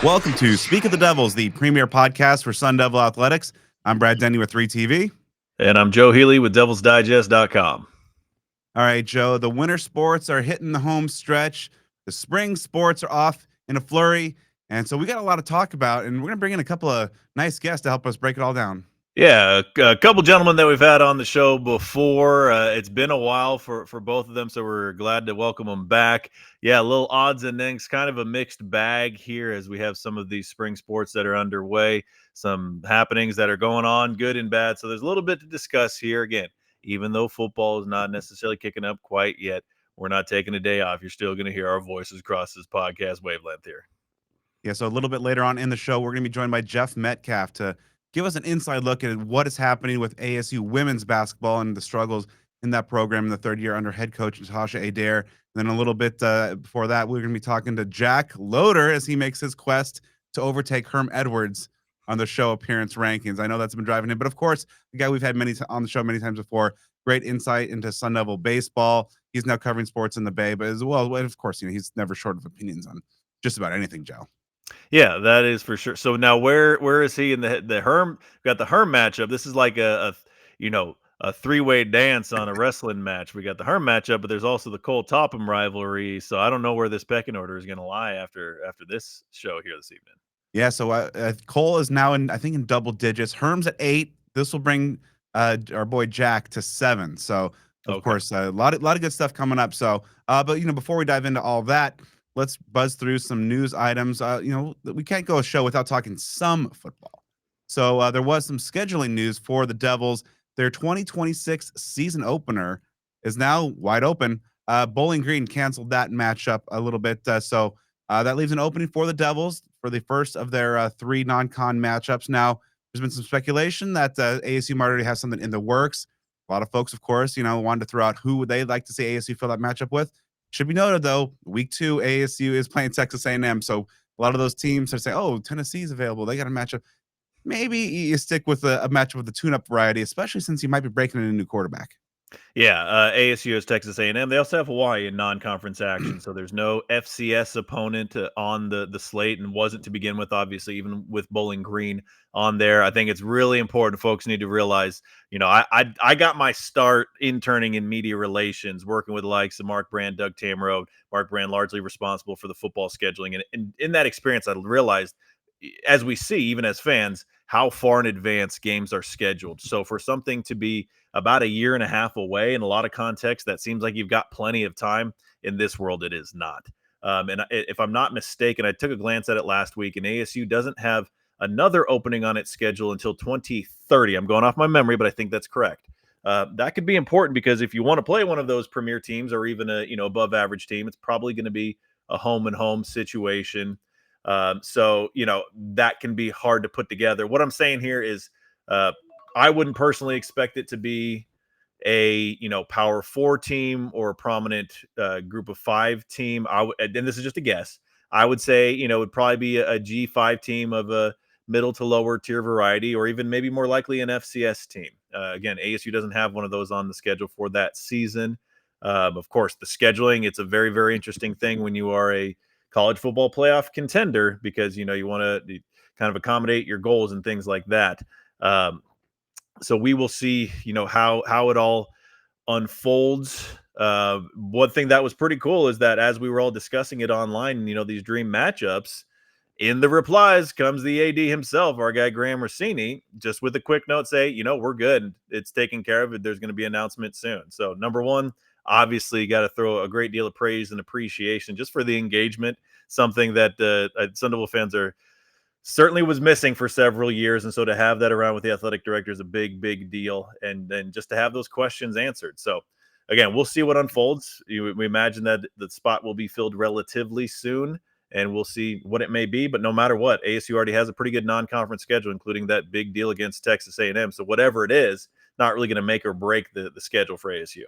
Welcome to Speak of the Devils, the premier podcast for Sun Devil Athletics. I'm Brad Denny with 3TV. And I'm Joe Healy with DevilsDigest.com. All right, Joe, the winter sports are hitting the home stretch. The spring sports are off in a flurry. And so we got a lot to talk about, and we're going to bring in a couple of nice guests to help us break it all down. Yeah, a couple gentlemen that we've had on the show before. It's been a while for both of them, so we're glad to welcome them back. Yeah, a little odds and ends, kind of a mixed bag here as we have some of these spring sports that are underway, some happenings that are going on, good and bad. So there's a little bit to discuss here. Again, even though football is not necessarily kicking up quite yet, we're not taking a day off. You're still going to hear our voices across this podcast wavelength here. Yeah, so a little bit later on in the show, we're going to be joined by Jeff Metcalfe to give us an inside look at what is happening with ASU women's basketball and the struggles in that program in the third year under head coach Natasha Adair. And then a little bit before that, we're going to be talking to Jack Loder as he makes his quest to overtake Herm Edwards on the show appearance rankings. I know that's been driving him, but of course, the guy we've had on the show many times before, great insight into Sun Devil baseball. He's now covering sports in the Bay, but as well, of course, he's never short of opinions on just about anything, Joe. Yeah, that is for sure. So now where is he in the Herm? Got the Herm matchup. This is like a three-way dance on a wrestling match. We got the Herm matchup, but there's also the Cole Topham rivalry. So I don't know where this pecking order is going to lie after this show here this evening. Yeah, so Cole is now I think in double digits. Herm's at 8. This will bring our boy Jack to 7. So of course, a lot of good stuff coming up. So, but before we dive into all that, let's buzz through some news items. We can't go a show without talking some football. So there was some scheduling news for the Devils. Their 2026 season opener is now wide open. Bowling Green canceled that matchup a little bit. So that leaves an opening for the Devils for the first of their 3 non-con matchups. Now, there's been some speculation that ASU might already have something in the works. A lot of folks, of course, wanted to throw out who would they like to see ASU fill that matchup with. Should be noted, though, week 2, ASU is playing Texas A&M. So a lot of those teams are saying, oh, Tennessee's available. They got a matchup. Maybe you stick with a matchup with the tune-up variety, especially since you might be breaking in a new quarterback. Yeah, ASU is Texas A&M. They also have Hawaii in non-conference action, so there's no FCS opponent on the slate, and wasn't to begin with. Obviously, even with Bowling Green on there, I think it's really important. Folks need to realize, I got my start interning in media relations, working with the likes of Mark Brand, Doug Tamro. Mark Brand largely responsible for the football scheduling, and in that experience, I realized, as we see, even as fans, how far in advance games are scheduled. So for something to be about a year and a half away, in a lot of context, that seems like you've got plenty of time. In this world, it is not. And if I'm not mistaken, I took a glance at it last week, and ASU doesn't have another opening on its schedule until 2030. I'm going off my memory, but I think that's correct. That could be important because if you want to play one of those premier teams or even a above average team, it's probably going to be a home and home situation. So that can be hard to put together. What I'm saying here is, I wouldn't personally expect it to be a Power 4 team or a prominent Group of 5 team. And this is just a guess. I would say it would probably be a G5 team of a middle to lower tier variety, or even maybe more likely an FCS team. Again, ASU doesn't have one of those on the schedule for that season. Of course, the scheduling, it's a very, very interesting thing when you are a college football playoff contender, because you want to kind of accommodate your goals and things like that. So we will see how it all unfolds. One thing that was pretty cool is that as we were all discussing it online, these dream matchups, in the replies comes the AD himself, our guy Graham Rossini, just with a quick note, say, we're good, it's taken care of, it, there's going to be an announcement soon. So number one, obviously got to throw a great deal of praise and appreciation just for the engagement, something that Sun Devil fans are certainly was missing for several years. And so to have that around with the athletic director is a big, big deal. And then just to have those questions answered. So again, we'll see what unfolds. We imagine that the spot will be filled relatively soon, and we'll see what it may be. But no matter what, ASU already has a pretty good non-conference schedule, including that big deal against Texas A&M. So whatever it is, not really going to make or break the schedule for ASU.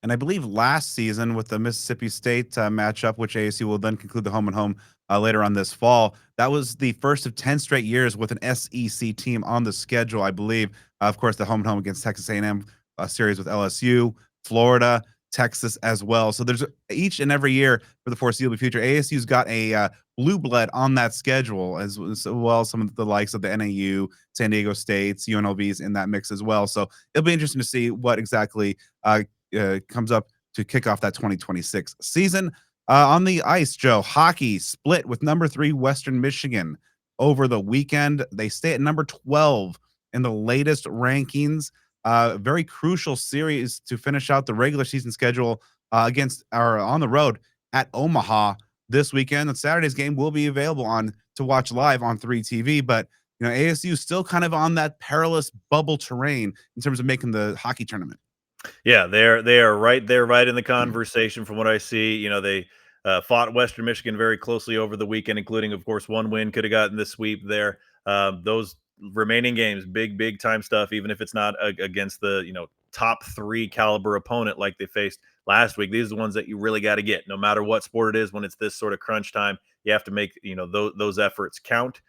And I believe last season with the Mississippi State matchup, which ASU will then conclude the home and home later on this fall, that was the first of 10 straight years with an SEC team on the schedule, I believe. Of course, the home and home against Texas A&M series with LSU, Florida, Texas as well. So there's each and every year for the foreseeable future, ASU's got a blue blood on that schedule as well as some of the likes of the NAU, San Diego State's, UNLV's in that mix as well. So it'll be interesting to see what exactly comes up to kick off that 2026 season. On the ice, Joe, hockey split with number 3 Western Michigan over the weekend. They stay at number 12 in the latest rankings. Very crucial series to finish out the regular season schedule against or on the road at Omaha this weekend. And Saturday's game will be available on to watch live on 3TV. But ASU is still kind of on that perilous bubble terrain in terms of making the hockey tournament. Yeah, they are right there, right in the conversation. From what I see, they fought Western Michigan very closely over the weekend, including, of course, one win. Could have gotten the sweep there. Those remaining games, big time stuff. Even if it's not against the top 3 caliber opponent like they faced last week, these are the ones that you really got to get, no matter what sport it is. When it's this sort of crunch time, you have to make those efforts count.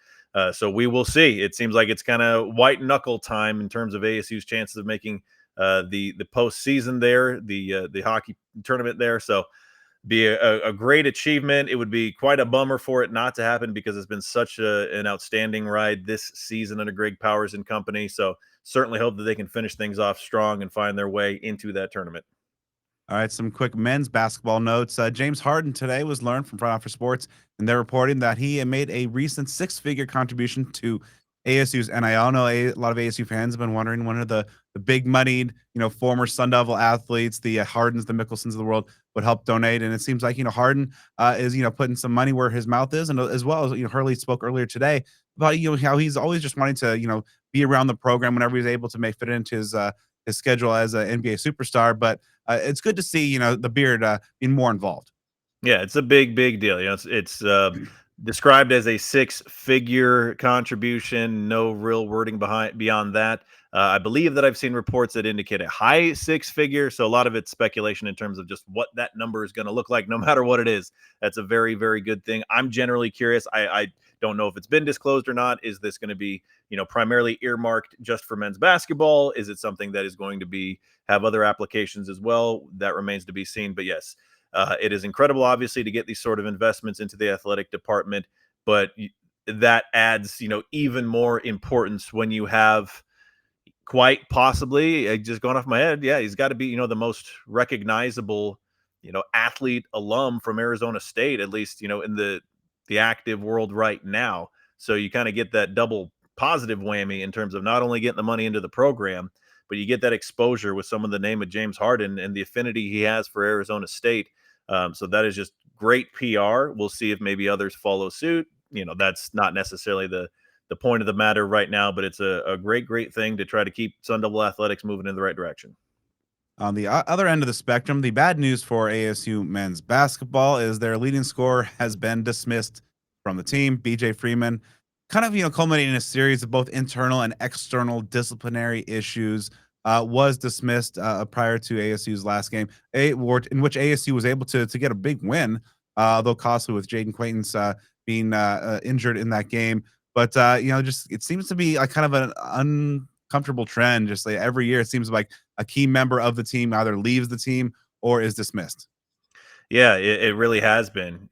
So we will see. It seems like it's kind of white knuckle time in terms of ASU's chances of making the postseason there, the hockey tournament there. So be a great achievement. It would be quite a bummer for it not to happen because it's been such an outstanding ride this season under Greg Powers and company. So certainly hope that they can finish things off strong and find their way into that tournament. All right, some quick men's basketball notes. James Harden today was learned from Front Office Sports, and they're reporting that he made a recent 6-figure contribution to ASU's NIL. I know a lot of ASU fans have been wondering when are the big moneyed, former Sun Devil athletes, the Hardens, the Mickelsons of the world would help donate. And it seems like, Harden is, putting some money where his mouth is. And as well as, Hurley spoke earlier today about, how he's always just wanting to, be around the program whenever he's able to fit it into his schedule as an NBA superstar. But it's good to see, the beard being more involved. Yeah, it's a big deal. It's described as a 6-figure contribution. No real wording behind beyond that. I believe that I've seen reports that indicate a high 6-figure. So a lot of it's speculation in terms of just what that number is going to look like, no matter what it is. That's a very good thing. I'm generally curious. I don't know if it's been disclosed or not. Is this going to be, primarily earmarked just for men's basketball? Is it something that is going to have other applications as well? That remains to be seen. But yes, it is incredible, obviously, to get these sort of investments into the athletic department, but that adds, even more importance when you have quite possibly, just going off my head, yeah, he's got to be, the most recognizable, athlete alum from Arizona State, at least, in the active world right now. So you kind of get that double positive whammy in terms of not only getting the money into the program, but you get that exposure with someone the name of James Harden and the affinity he has for Arizona State. So that is just great PR. We'll see if maybe others follow suit. That's not necessarily the point of the matter right now, but it's a great thing to try to keep Sun Devil athletics moving in the right direction. On the other end of the spectrum, the bad news for ASU men's basketball is their leading scorer has been dismissed from the team. BJ Freeman, kind of culminating in a series of both internal and external disciplinary issues, was dismissed prior to ASU's last game, in which ASU was able to get a big win, though costly with Jaden Quaintance being injured in that game. But just it seems to be like kind of an uncomfortable trend. Just like every year, it seems like a key member of the team either leaves the team or is dismissed. Yeah, it really has been.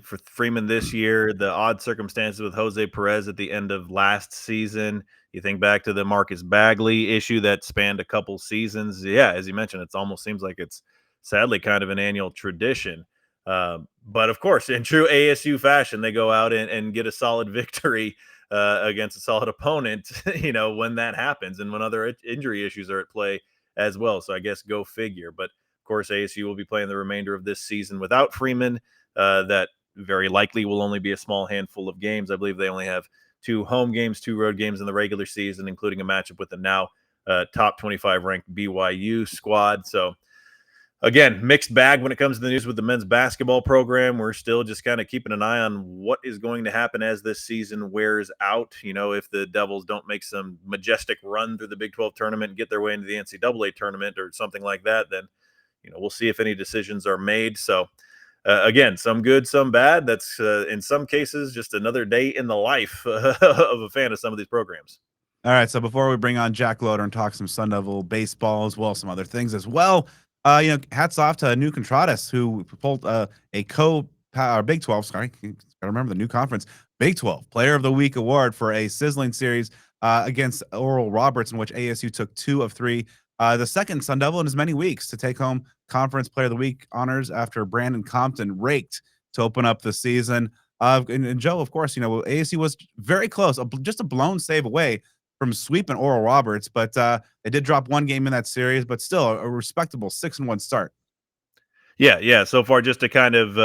For Freeman this year, the odd circumstances with Jose Perez at the end of last season. You think back to the Marcus Bagley issue that spanned a couple seasons. Yeah, as you mentioned, it almost seems like it's sadly kind of an annual tradition. But of course, in true ASU fashion, they go out and get a solid victory against a solid opponent. When that happens, and when other injury issues are at play as well. So I guess go figure. But of course, ASU will be playing the remainder of this season without Freeman. That very likely will only be a small handful of games. I believe they only have 2 home games, 2 road games in the regular season, including a matchup with the now top 25 ranked BYU squad. So again, mixed bag when it comes to the news with the men's basketball program. We're still just kind of keeping an eye on what is going to happen as this season wears out. If the Devils don't make some majestic run through the Big 12 tournament and get their way into the NCAA tournament or something like that, then we'll see if any decisions are made. So again, some good, some bad. That's in some cases just another day in the life of a fan of some of these programs. All right, so before we bring on Jack Loder and talk some Sun Devil baseball as well as some other things as well, Hats off to New Contradas who pulled a Big 12. Sorry, gotta remember the new conference. Big 12 Player of the Week award for a sizzling series against Oral Roberts, in which ASU took 2 of 3. The second Sun Devil in as many weeks to take home Conference Player of the Week honors after Brandon Compton raked to open up the season. And Joe, of course, ASU was very close, just a blown save away from sweeping Oral Roberts, but they did drop one game in that series, but still a respectable 6-1 start. Yeah, yeah. So far, just to kind of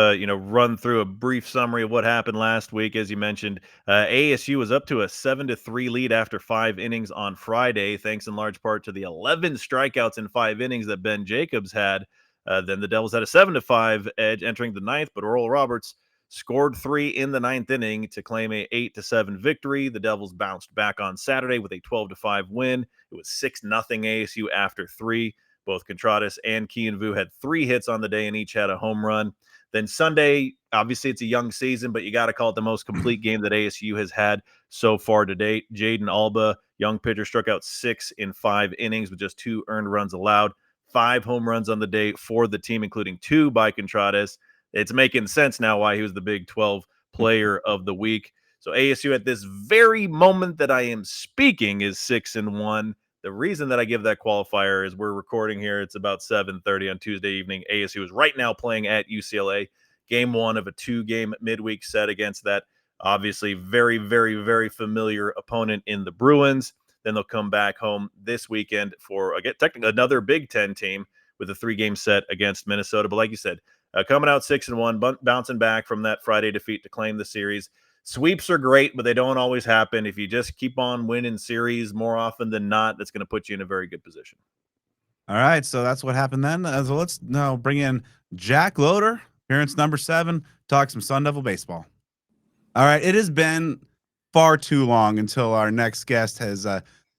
run through a brief summary of what happened last week, as you mentioned, ASU was up to a 7-3 lead after 5 innings on Friday, thanks in large part to the 11 strikeouts in 5 innings that Ben Jacobs had. Then the Devils had a 7-5 edge entering the ninth, but Oral Roberts scored 3 in the ninth inning to claim a 8-7 victory. The Devils bounced back on Saturday with a 12-5 win. It was 6-0 ASU after 3. Both Contradas and Vu had 3 hits on the day and each had a home run. Then Sunday, obviously it's a young season, but you got to call it the most complete game that ASU has had so far to date. Jaden Alba, young pitcher, struck out 6 in 5 innings with just 2 earned runs allowed. 5 home runs on the day for the team, including 2 by Contradas. It's making sense now why he was the Big 12 Player of the Week. So ASU at this very moment that I am speaking is 6-1. The reason that I give that qualifier is we're recording here. It's about 7:30 on Tuesday evening. ASU is right now playing at UCLA. Game 1 of a 2-game midweek set against that obviously very, very, very familiar opponent in the Bruins. Then they'll come back home this weekend for again technically another Big Ten team with a 3-game set against Minnesota. But like you said, coming out 6-1, bouncing back from that Friday defeat to claim the series. Sweeps are great, but they don't always happen. If you just keep on winning series more often than not, that's going to put you in a very good position. All right, so that's what happened then. So let's now bring in Jack Loder, appearance number 7, talk some Sun Devil baseball. All right, it has been far too long until our next guest has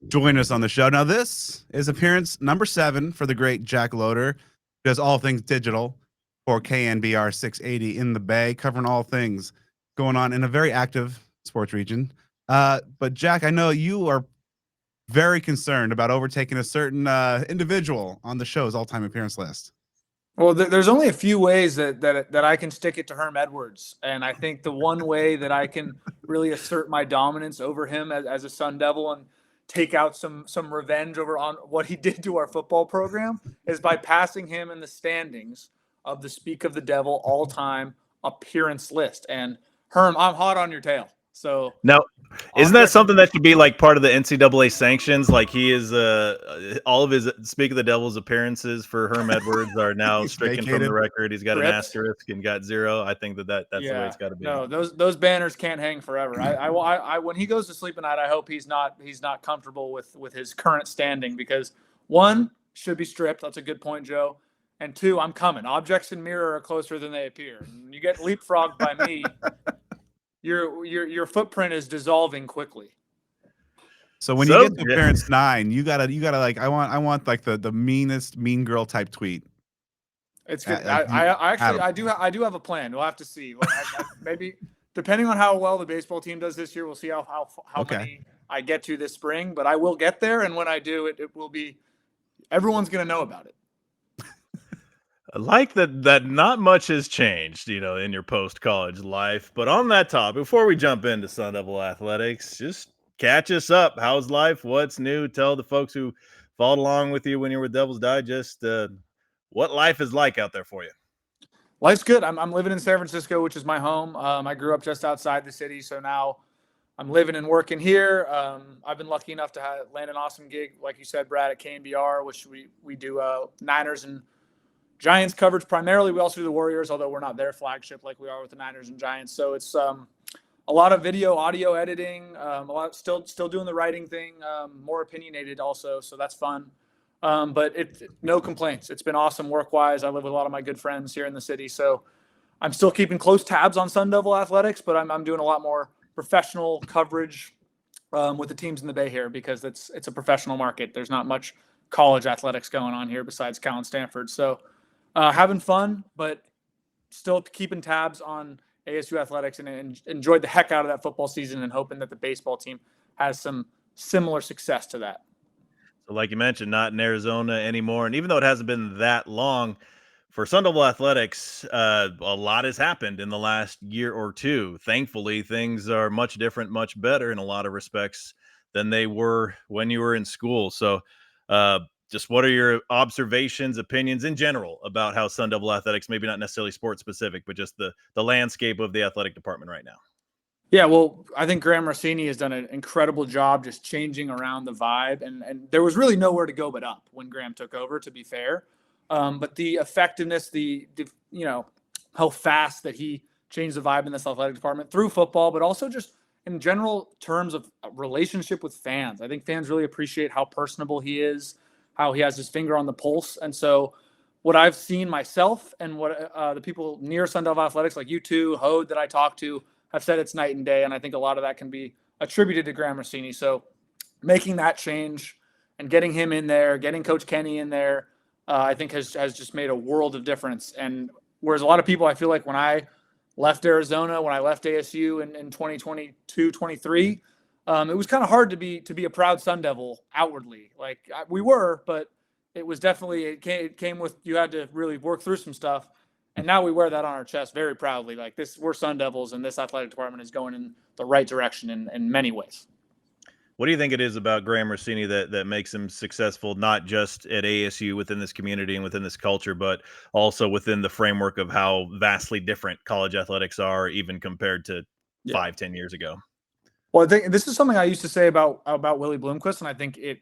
joined us on the show. Now, this is appearance number 7 for the great Jack Loder, who does all things digital for KNBR 680 in the Bay, covering all things going on in a very active sports region. But Jack, I know you are very concerned about overtaking a certain individual on the show's all-time appearance list. Well, there's only a few ways that I can stick it to Herm Edwards, and I think the one way that I can really assert my dominance over him as a Sun Devil and take out some revenge over on what he did to our football program is by passing him in the standings of the Speak of the Devil all-time appearance list. And Herm, I'm hot on your tail. So now, isn't that something that should be like part of the NCAA sanctions? Like he is, all of his Speak of the Devil's appearances for Herm Edwards are now stricken from the record. He's got an asterisk and got 0. I think that's the way it's got to be. No, those banners can't hang forever. I when he goes to sleep at night, I hope he's not comfortable with his current standing, because 1, should be stripped. That's a good point, Joe. And 2, I'm coming. Objects in mirror are closer than they appear. And you get leapfrogged by me. Your footprint is dissolving quickly. So when you get to appearance 9, you gotta like I want like the meanest mean girl type tweet. It's good. I do have a plan. We'll have to see. Maybe depending on how well the baseball team does this year, we'll see how many I get to this spring. But I will get there, and when I do, it will be everyone's going to know about it. I like that not much has changed, in your post-college life. But on that topic, before we jump into Sun Devil athletics, just catch us up. How's life? What's new? Tell the folks who followed along with you when you were Devil's Digest what life is like out there for you. Life's good. I'm living in San Francisco, which is my home. I grew up just outside the city, so now I'm living and working here. I've been lucky enough to land an awesome gig, like you said, Brad, at KNBR, which we do Niners and Giants coverage primarily. We also do the Warriors, although we're not their flagship like we are with the Niners and Giants. So it's a lot of video, audio editing, a lot still doing the writing thing, more opinionated also. So that's fun. But no complaints. It's been awesome work-wise. I live with a lot of my good friends here in the city. So I'm still keeping close tabs on Sun Devil athletics, but I'm doing a lot more professional coverage with the teams in the Bay here, because it's a professional market. There's not much college athletics going on here besides Cal and Stanford. So having fun, but still keeping tabs on ASU athletics, and enjoyed the heck out of that football season, and hoping that the baseball team has some similar success to that. So like you mentioned, not in Arizona anymore. And even though it hasn't been that long for Sun Devil Athletics, a lot has happened in the last year or two. Thankfully, things are much different, much better in a lot of respects than they were when you were in school. So, just what are your observations, opinions in general about how Sun Devil Athletics, maybe not necessarily sports specific, but just the landscape of the athletic department right now? Yeah, well, I think Graham Rossini has done an incredible job just changing around the vibe, and there was really nowhere to go but up when Graham took over, to be fair. But the effectiveness, how fast that he changed the vibe in this athletic department through football, but also just in general terms of relationship with fans. I think fans really appreciate how personable he is, how he has his finger on the pulse, and so what I've seen myself and what the people near Sun Devil Athletics, like you two, Hode, that I talk to, have said it's night and day, and I think a lot of that can be attributed to Graham Rossini. So making that change and getting him in there, getting Coach Kenny in there, I think has just made a world of difference. And whereas a lot of people, I feel like when I left Arizona, when I left ASU in 2022, 23, it was kind of hard to be a proud Sun Devil outwardly. Like we were, but it was definitely, it came with, you had to really work through some stuff. And now we wear that on our chest very proudly. Like this, we're Sun Devils, and this athletic department is going in the right direction in many ways. What do you think it is about Graham Rossini that makes him successful, not just at ASU within this community and within this culture, but also within the framework of how vastly different college athletics are, even compared to 5-10 years ago? Well, I think this is something I used to say about Willie Bloomquist, and I think it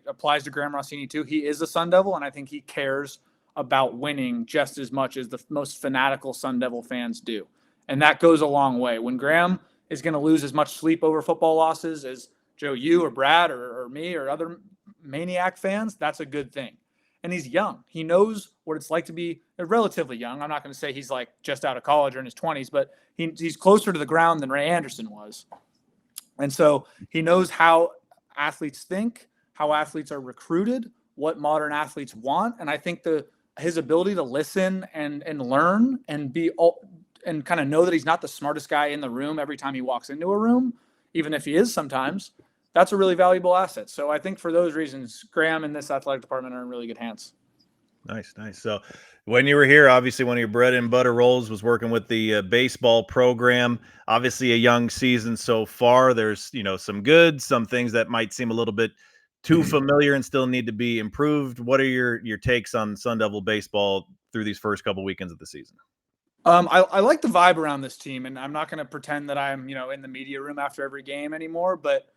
applies to Graham Rossini too. He is a Sun Devil, and I think he cares about winning just as much as the most fanatical Sun Devil fans do. And that goes a long way. When Graham is going to lose as much sleep over football losses as Joe, you or Brad or me or other Maniac fans, that's a good thing. And he's young. He knows what it's like to be relatively young. I'm not going to say he's like just out of college or in his 20s, but he's closer to the ground than Ray Anderson was. And so he knows how athletes think, how athletes are recruited, what modern athletes want. And I think his ability to listen and learn and and kind of know that he's not the smartest guy in the room every time he walks into a room, even if he is sometimes, that's a really valuable asset. So I think for those reasons, Graham and this athletic department are in really good hands. Nice. So when you were here, obviously one of your bread and butter roles was working with the baseball program. Obviously a young season so far. There's, some good, some things that might seem a little bit too familiar and still need to be improved. What are your takes on Sun Devil baseball through these first couple weekends of the season? I like the vibe around this team, and I'm not going to pretend that I'm, in the media room after every game anymore, but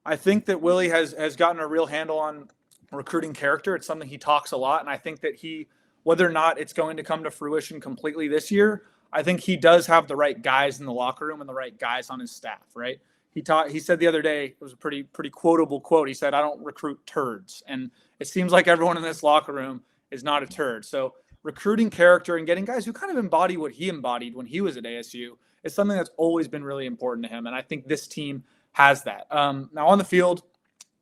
I think that Willie has gotten a real handle on recruiting character. It's something he talks a lot, and I think that whether or not it's going to come to fruition completely this year, I think he does have the right guys in the locker room and the right guys on his staff, right? He said the other day, it was a pretty quotable quote. He said, "I don't recruit turds." And it seems like everyone in this locker room is not a turd. So recruiting character and getting guys who kind of embody what he embodied when he was at ASU is something that's always been really important to him. And I think this team has that. Now on the field,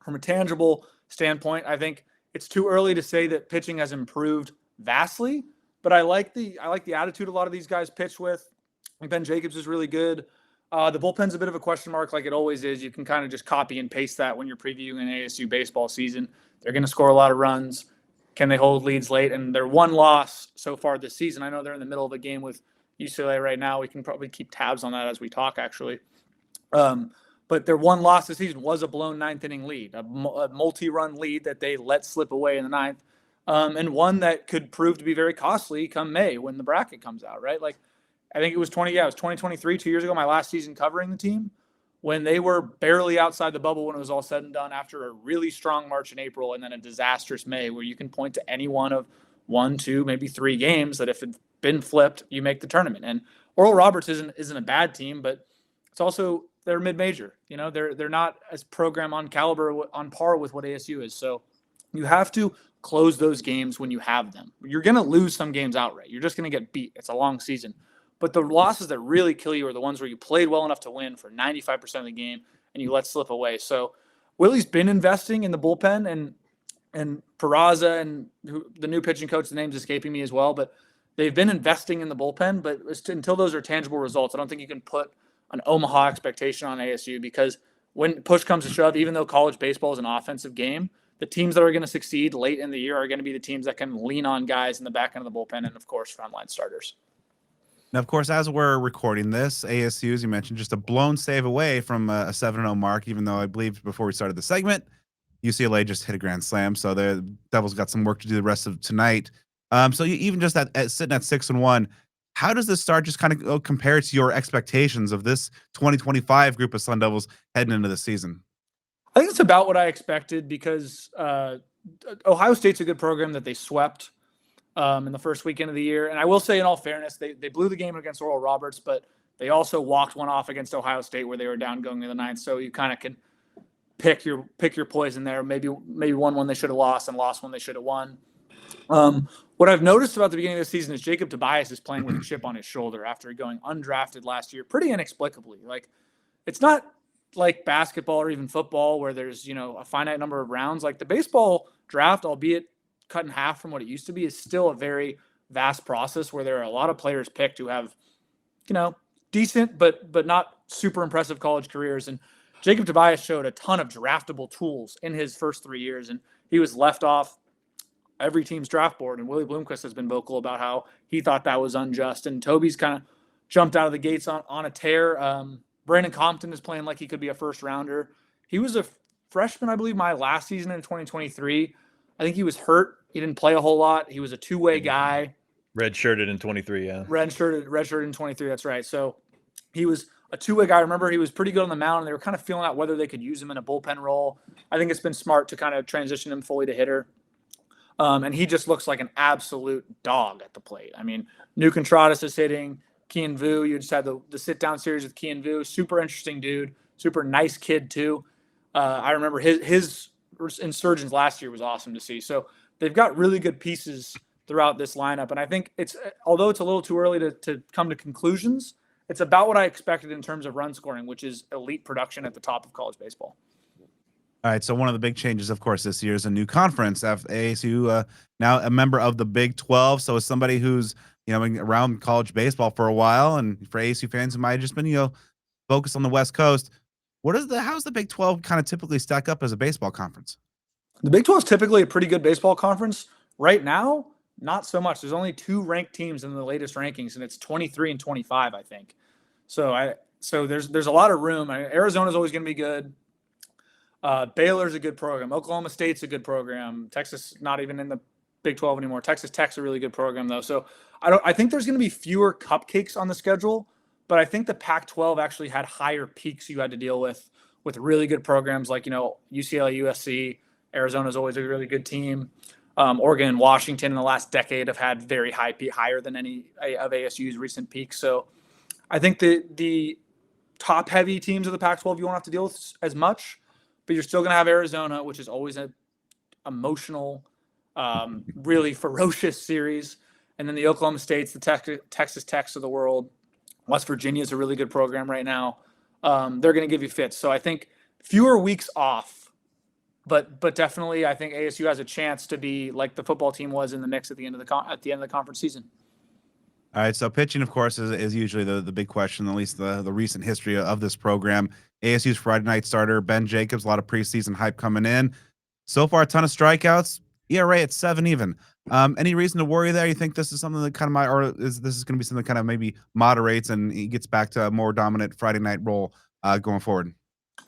from a tangible standpoint, I think it's too early to say that pitching has improved vastly, but I like the attitude a lot of these guys pitch with. I think Ben Jacobs is really good. The bullpen's a bit of a question mark, like it always is. You can kind of just copy and paste that when you're previewing an ASU baseball season. They're going to score a lot of runs. Can they hold leads late? And their one loss so far this season, I know they're in the middle of a game with UCLA right now. We can probably keep tabs on that as we talk, actually. But their one loss this season was a blown ninth inning lead, a multi-run lead that they let slip away in the ninth, and one that could prove to be very costly come May when the bracket comes out, right? Like, I think it was 2023, 2 years ago, my last season covering the team, when they were barely outside the bubble when it was all said and done after a really strong March and April and then a disastrous May, where you can point to any one of 1, 2, maybe 3 games that if it had been flipped, you make the tournament. And Oral Roberts isn't a bad team, but it's also they're mid-major. They're not as program on par with what ASU is. So you have to close those games when you have them. You're going to lose some games outright. You're just going to get beat. It's a long season. But the losses that really kill you are the ones where you played well enough to win for 95% of the game and you let slip away. So Willie's been investing in the bullpen, and Peraza and the new pitching coach, the name's escaping me as well, but they've been investing in the bullpen. But until those are tangible results, I don't think you can put an Omaha expectation on ASU, because when push comes to shove, even though college baseball is an offensive game, the teams that are going to succeed late in the year are going to be the teams that can lean on guys in the back end of the bullpen and, of course, frontline starters. Now, of course, as we're recording this, ASU, as you mentioned, just a blown save away from a 7-0 mark, even though I believe before we started the segment, UCLA just hit a grand slam. So the Devils got some work to do the rest of tonight. So even just at sitting at 6-1, how does this start just kind of compare to your expectations of this 2025 group of Sun Devils heading into the season? I think it's about what I expected because Ohio State's a good program that they swept in the first weekend of the year. And I will say, in all fairness, they blew the game against Oral Roberts, but they also walked one off against Ohio State where they were down going to the ninth. So you kind of can pick your poison there. Maybe won one they should have lost and lost one they should have won. What I've noticed about the beginning of the season is Jacob Tobias is playing with a chip on his shoulder after going undrafted last year, pretty inexplicably. Like, it's not like basketball or even football where there's, a finite number of rounds. Like the baseball draft, albeit cut in half from what it used to be, is still a very vast process where there are a lot of players picked who have, decent but not super impressive college careers. And Jacob Tobias showed a ton of draftable tools in his first 3 years, and he was left off every team's draft board. And Willie Bloomquist has been vocal about how he thought that was unjust. And Toby's kind of jumped out of the gates on a tear. Brandon Compton is playing like he could be a first rounder. He was a freshman, I believe, my last season in 2023. I think he was hurt. He didn't play a whole lot. He was a two-way guy. Redshirted in 23, yeah. Redshirted in 23, that's right. So he was a two-way guy. I remember he was pretty good on the mound, and they were kind of feeling out whether they could use him in a bullpen role. I think it's been smart to kind of transition him fully to hitter. And he just looks like an absolute dog at the plate. I mean, New Contradas is hitting. Kian Vu, you just had the sit-down series with Kian Vu. Super interesting dude. Super nice kid, too. I remember his insurgence last year was awesome to see. So they've got really good pieces throughout this lineup. And I think although it's a little too early to come to conclusions, it's about what I expected in terms of run scoring, which is elite production at the top of college baseball. All right, so one of the big changes, of course, this year is a new conference. ASU now a member of the Big 12. So as somebody who's around college baseball for a while, and for ASU fans who might have just been focused on the West Coast, how's the Big 12 kind of typically stack up as a baseball conference? The Big 12 is typically a pretty good baseball conference. Right now, not so much. There's only 2 ranked teams in the latest rankings, and it's 23 and 25, I think. So there's a lot of room. Arizona's always going to be good. Baylor's a good program. Oklahoma State's a good program. Texas, not even in the Big 12 anymore. Texas Tech's a really good program, though. So I think there's going to be fewer cupcakes on the schedule, but I think the Pac-12 actually had higher peaks you had to deal with really good programs like, UCLA, USC. Arizona's always a really good team. Oregon and Washington in the last decade have had very high peak, higher than any of ASU's recent peaks. So I think the top-heavy teams of the Pac-12 you won't have to deal with as much, but you're still going to have Arizona, which is always an emotional, really ferocious series. And then the Oklahoma States, the Texas Techs of the world. West Virginia is a really good program right now. They're going to give you fits. So I think fewer weeks off, but definitely I think ASU has a chance to be like the football team was in the mix at the end of the conference season. All right, so pitching, of course, is usually the big question, at least the recent history of this program. ASU's Friday night starter, Ben Jacobs, a lot of preseason hype coming in. So far, a ton of strikeouts. ERA at 7 even. Any reason to worry there? You think this is something that kind of this is going to be something that kind of maybe moderates and he gets back to a more dominant Friday night role going forward?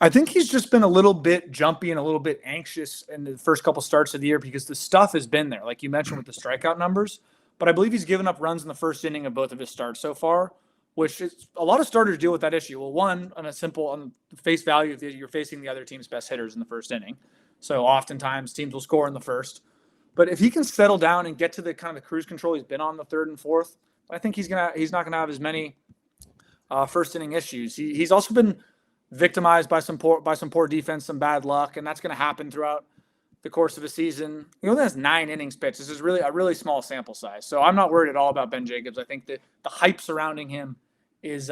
I think he's just been a little bit jumpy and a little bit anxious in the first couple starts of the year because the stuff has been there, like you mentioned with the strikeout numbers. But I believe he's given up runs in the first inning of both of his starts so far, which is a lot of starters deal with that issue. Well, one, on the face value, you're facing the other team's best hitters in the first inning. So oftentimes teams will score in the first. But if he can settle down and get to the kind of the cruise control he's been on the third and fourth, I think he's not going to have as many first inning issues. He's also been victimized by some poor defense, some bad luck, and that's going to happen throughout the course of a season. He only has 9 innings pitched. This is really a really small sample size. So I'm not worried at all about Ben Jacobs. I think that the hype surrounding him is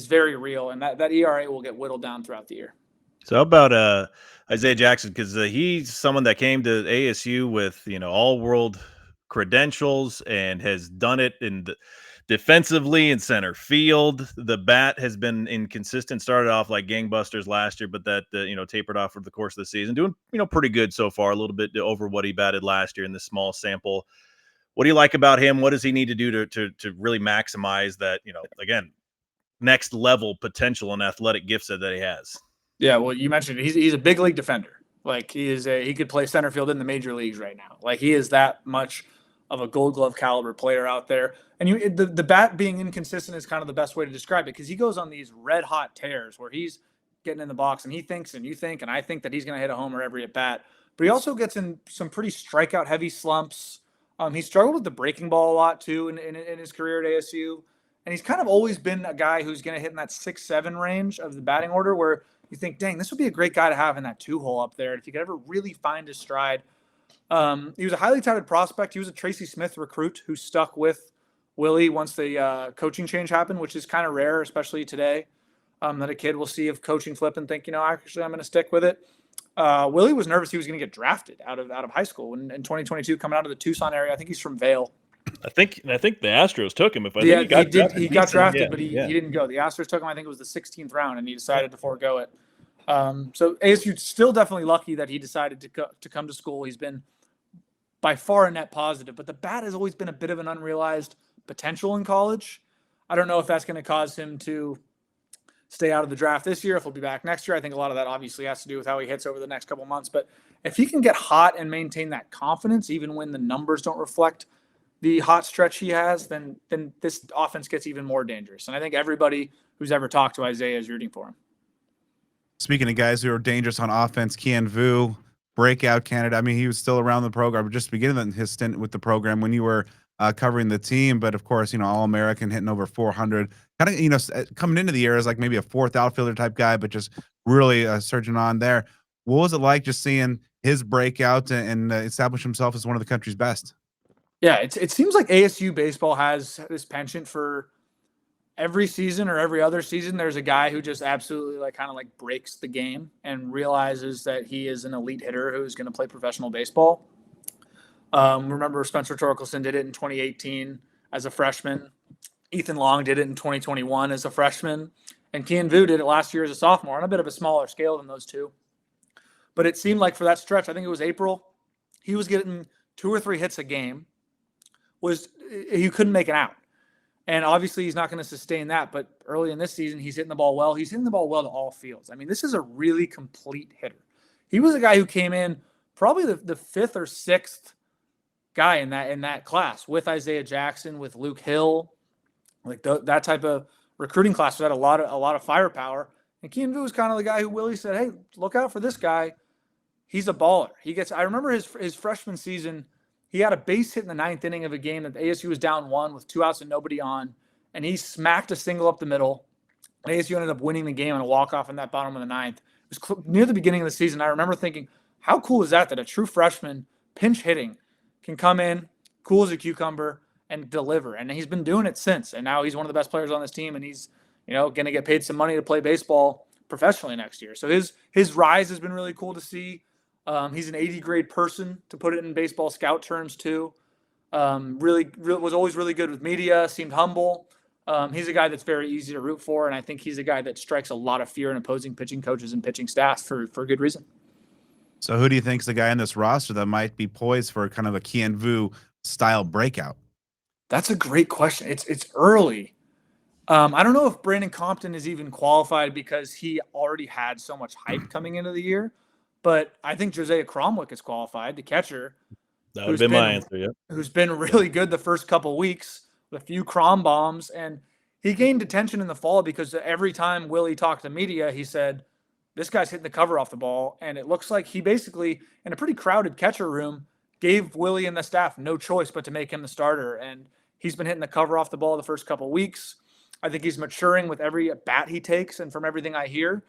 very real, and that ERA will get whittled down throughout the year. So how about Isaiah Jackson? Because he's someone that came to ASU with all-world credentials and has done it in the Defensively in center field, the bat has been inconsistent. Started off like gangbusters last year, but that tapered off over the course of the season. Doing pretty good so far. A little bit over what he batted last year in this small sample. What do you like about him? What does he need to do to really maximize that? Again, next level potential and athletic gifts that he has. Yeah, well, you mentioned it. He's a big league defender. Like he could play center field in the major leagues right now. Like he is that much of a Gold Glove caliber player out there. And the bat being inconsistent is kind of the best way to describe it, because he goes on these red hot tears where he's getting in the box and he thinks and you think and I think that he's going to hit a homer every at bat. But he also gets in some pretty strikeout heavy slumps. He struggled with the breaking ball a lot too in his career at ASU. And he's kind of always been a guy who's going to hit in that 6-7 range of the batting order, where you think, dang, this would be a great guy to have in that 2-hole up there if he could ever really find his stride. He was a highly touted prospect. He was a Tracy Smith recruit who stuck with Willie once the coaching change happened, which is kind of rare, especially today, that a kid will see of coaching flip and think, actually, I'm going to stick with it. Willie was nervous he was going to get drafted out of high school in 2022, coming out of the Tucson area. I think he's from Vail. I think the Astros took him. He got drafted, but he didn't go. The Astros took him. I think it was the 16th round, and he decided to forego it. So ASU still definitely lucky that he decided to come to school. He's been by far a net positive, but the bat has always been a bit of an unrealized potential in college. I don't know if that's going to cause him to stay out of the draft this year, if he'll be back next year. I think a lot of that obviously has to do with how he hits over the next couple months. But if he can get hot and maintain that confidence, even when the numbers don't reflect the hot stretch he has, then this offense gets even more dangerous. And I think everybody who's ever talked to Isaiah is rooting for him. Speaking of guys who are dangerous on offense, Kian Vu, breakout candidate. I mean, he was still around the program, just beginning his stint with the program when you were covering the team. But of course, All-American, hitting over 400. Kind of, coming into the year as like maybe a fourth outfielder type guy, but just really surging on there. What was it like just seeing his breakout and establish himself as one of the country's best? Yeah, it seems like ASU baseball has this penchant for every season or every other season. There's a guy who just absolutely kind of breaks the game and realizes that he is an elite hitter who's going to play professional baseball. Remember Spencer Torkelson did it in 2018 as a freshman. Ethan Long did it in 2021 as a freshman. And Kian Vu did it last year as a sophomore on a bit of a smaller scale than those two. But it seemed like for that stretch, I think it was April, he was getting 2 or 3 hits a game. He couldn't make it out. And obviously he's not going to sustain that. But early in this season, he's hitting the ball well. He's hitting the ball well to all fields. I mean, this is a really complete hitter. He was a guy who came in probably the 5th or 6th guy in that class with Isaiah Jackson, with Luke Hill, that type of recruiting class that had a lot of firepower. And Kian Vu was kind of the guy who Willie said, hey, look out for this guy. He's a baller. I remember his freshman season, he had a base hit in the 9th inning of a game that the ASU was down 1 with 2 outs and nobody on, and he smacked a single up the middle. And ASU ended up winning the game on a walk-off in that bottom of the 9th. It was near the beginning of the season. I remember thinking, how cool is that a true freshman pinch hitting can come in, cool as a cucumber, and deliver. And he's been doing it since. And now he's one of the best players on this team, and he's going to get paid some money to play baseball professionally next year. So his rise has been really cool to see. He's an 80 grade person, to put it in baseball scout terms too. Really was always really good with media, seemed humble. He's a guy that's very easy to root for, and I think he's a guy that strikes a lot of fear in opposing pitching coaches and pitching staffs for good reason. So who do you think is the guy in this roster that might be poised for kind of a Kian Vu style breakout? That's a great question. It's early. I don't know if Brandon Compton is even qualified because he already had so much hype coming into the year. But I think Josiah Cromwick is qualified, the catcher. That would have been my answer, yeah. Who's been really good the first couple weeks with a few Crom bombs. And he gained attention in the fall because every time Willie talked to media, he said, this guy's hitting the cover off the ball. And it looks like he basically, in a pretty crowded catcher room, gave Willie and the staff no choice but to make him the starter. And he's been hitting the cover off the ball the first couple weeks. I think he's maturing with every bat he takes. And from everything I hear,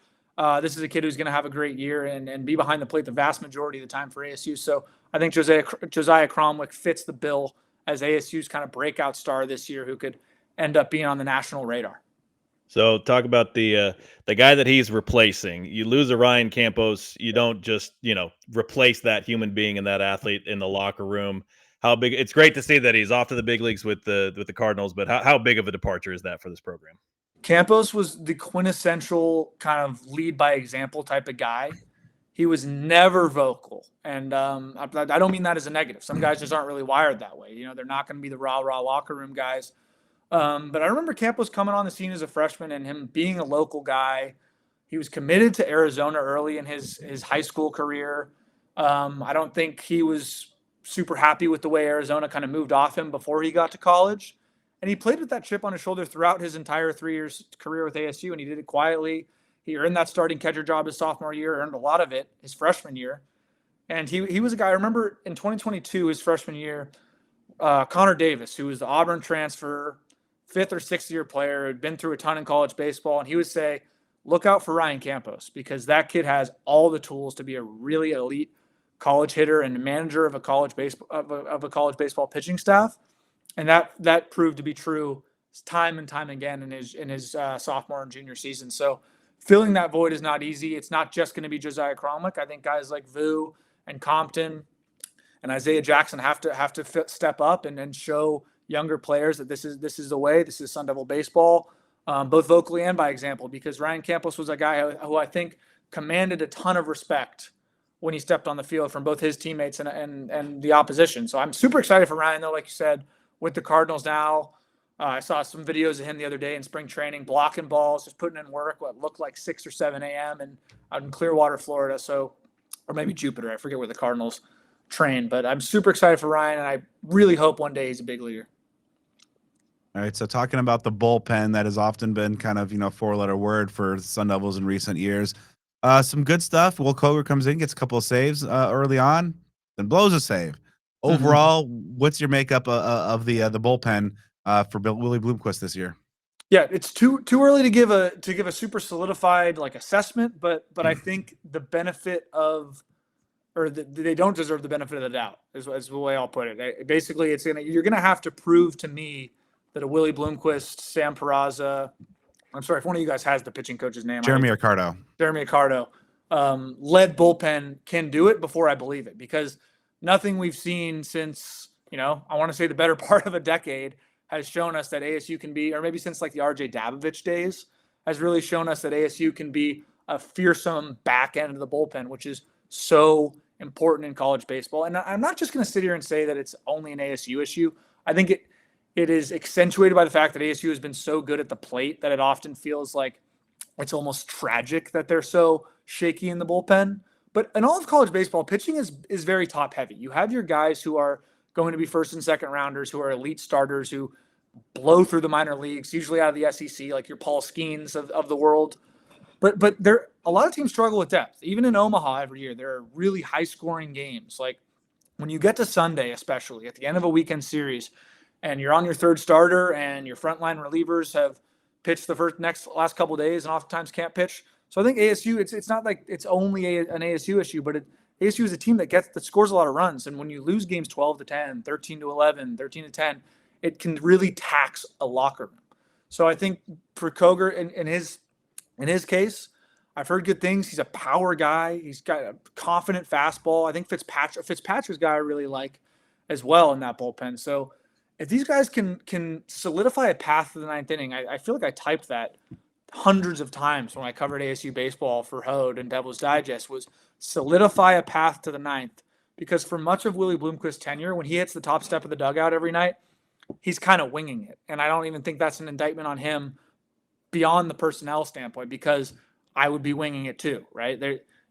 this is a kid who's going to have a great year and be behind the plate the vast majority of the time for ASU. So I think Josiah Cromwick fits the bill as ASU's kind of breakout star this year who could end up being on the national radar. So talk about the guy that he's replacing. You lose a Ryan Campos, you don't just, replace that human being and that athlete in the locker room. how big. It's great to see that he's off to the big leagues with the Cardinals, but how big of a departure is that for this program? Campos was the quintessential kind of lead by example type of guy. He was never vocal, and I don't mean that as a negative. Some guys just aren't really wired that way. You know, they're not going to be the rah locker room guys. But I remember Campos coming on the scene as a freshman and him being a local guy. He was committed to Arizona early in his high school career. I don't think he was super happy with the way Arizona kind of moved off him before he got to college. And he played with that chip on his shoulder throughout his entire 3 years career with ASU, and he did it quietly. He earned that starting catcher job his sophomore year, earned a lot of it his freshman year. And he was a guy, I remember in 2022, his freshman year, Connor Davis, who was the Auburn transfer, 5th or 6th year player, had been through a ton in college baseball, and he would say, look out for Ryan Campos, because that kid has all the tools to be a really elite college hitter and manager of a college baseball pitching staff. And that proved to be true time and time again in his sophomore and junior season. So filling that void is not easy. It's not just going to be Josiah Cromwell. I think guys like Vu and Compton and Isaiah Jackson have to step up and show younger players that this is the way. This is Sun Devil baseball, both vocally and by example. Because Ryan Campos was a guy who I think commanded a ton of respect when he stepped on the field from both his teammates and the opposition. So I'm super excited for Ryan, though, like you said, with the Cardinals now. I saw some videos of him the other day in spring training, blocking balls, just putting in work, what looked like 6 or 7 a.m. and out in Clearwater, Florida. So, or maybe Jupiter. I forget where the Cardinals train. But I'm super excited for Ryan, and I really hope one day he's a big leaguer. All right, so talking about the bullpen, that has often been kind of, 4-letter word for Sun Devils in recent years. Some good stuff. Will Koger comes in, gets a couple of saves early on, then blows a save. Overall, what's your makeup of the bullpen for Willie Bloomquist this year? Yeah, it's too early to give a super solidified assessment, but I think the benefit of, or they don't deserve the benefit of the doubt is the way I'll put it. Basically, you're gonna have to prove to me that a Willie Bloomquist, Sam Peraza, I'm sorry if one of you guys has the pitching coach's name. Jeremy Accardo, led bullpen can do it before I believe it, because nothing we've seen since, I want to say the better part of a decade has shown us that ASU can be, or maybe since the RJ Dabovich days, has really shown us that ASU can be a fearsome back end of the bullpen, which is so important in college baseball. And I'm not just going to sit here and say that it's only an ASU issue. I think it is accentuated by the fact that ASU has been so good at the plate that it often feels like it's almost tragic that they're so shaky in the bullpen. But in all of college baseball, pitching is very top heavy. You have your guys who are going to be first and second rounders, who are elite starters, who blow through the minor leagues, usually out of the SEC, like your Paul Skeens of the world. But a lot of teams struggle with depth. Even in Omaha every year, there are really high scoring games. Like when you get to Sunday, especially at the end of a weekend series, and you're on your third starter and your frontline relievers have pitched the last couple of days and oftentimes can't pitch. So I think ASU, it's not like it's only an ASU issue, but ASU is a team that scores a lot of runs. And when you lose games 12-10, 13-11, 13-10, it can really tax a locker room. So I think for Koger, in his case, I've heard good things. He's a power guy. He's got a confident fastball. I think Fitzpatrick's guy I really like as well in that bullpen. So if these guys can solidify a path to the ninth inning, I feel like I typed that hundreds of times when I covered ASU baseball for Hode and Devil's Digest, was solidify a path to the ninth. Because for much of Willie Bloomquist's tenure, when he hits the top step of the dugout every night, he's kind of winging it. And I don't even think that's an indictment on him beyond the personnel standpoint, because I would be winging it too, right?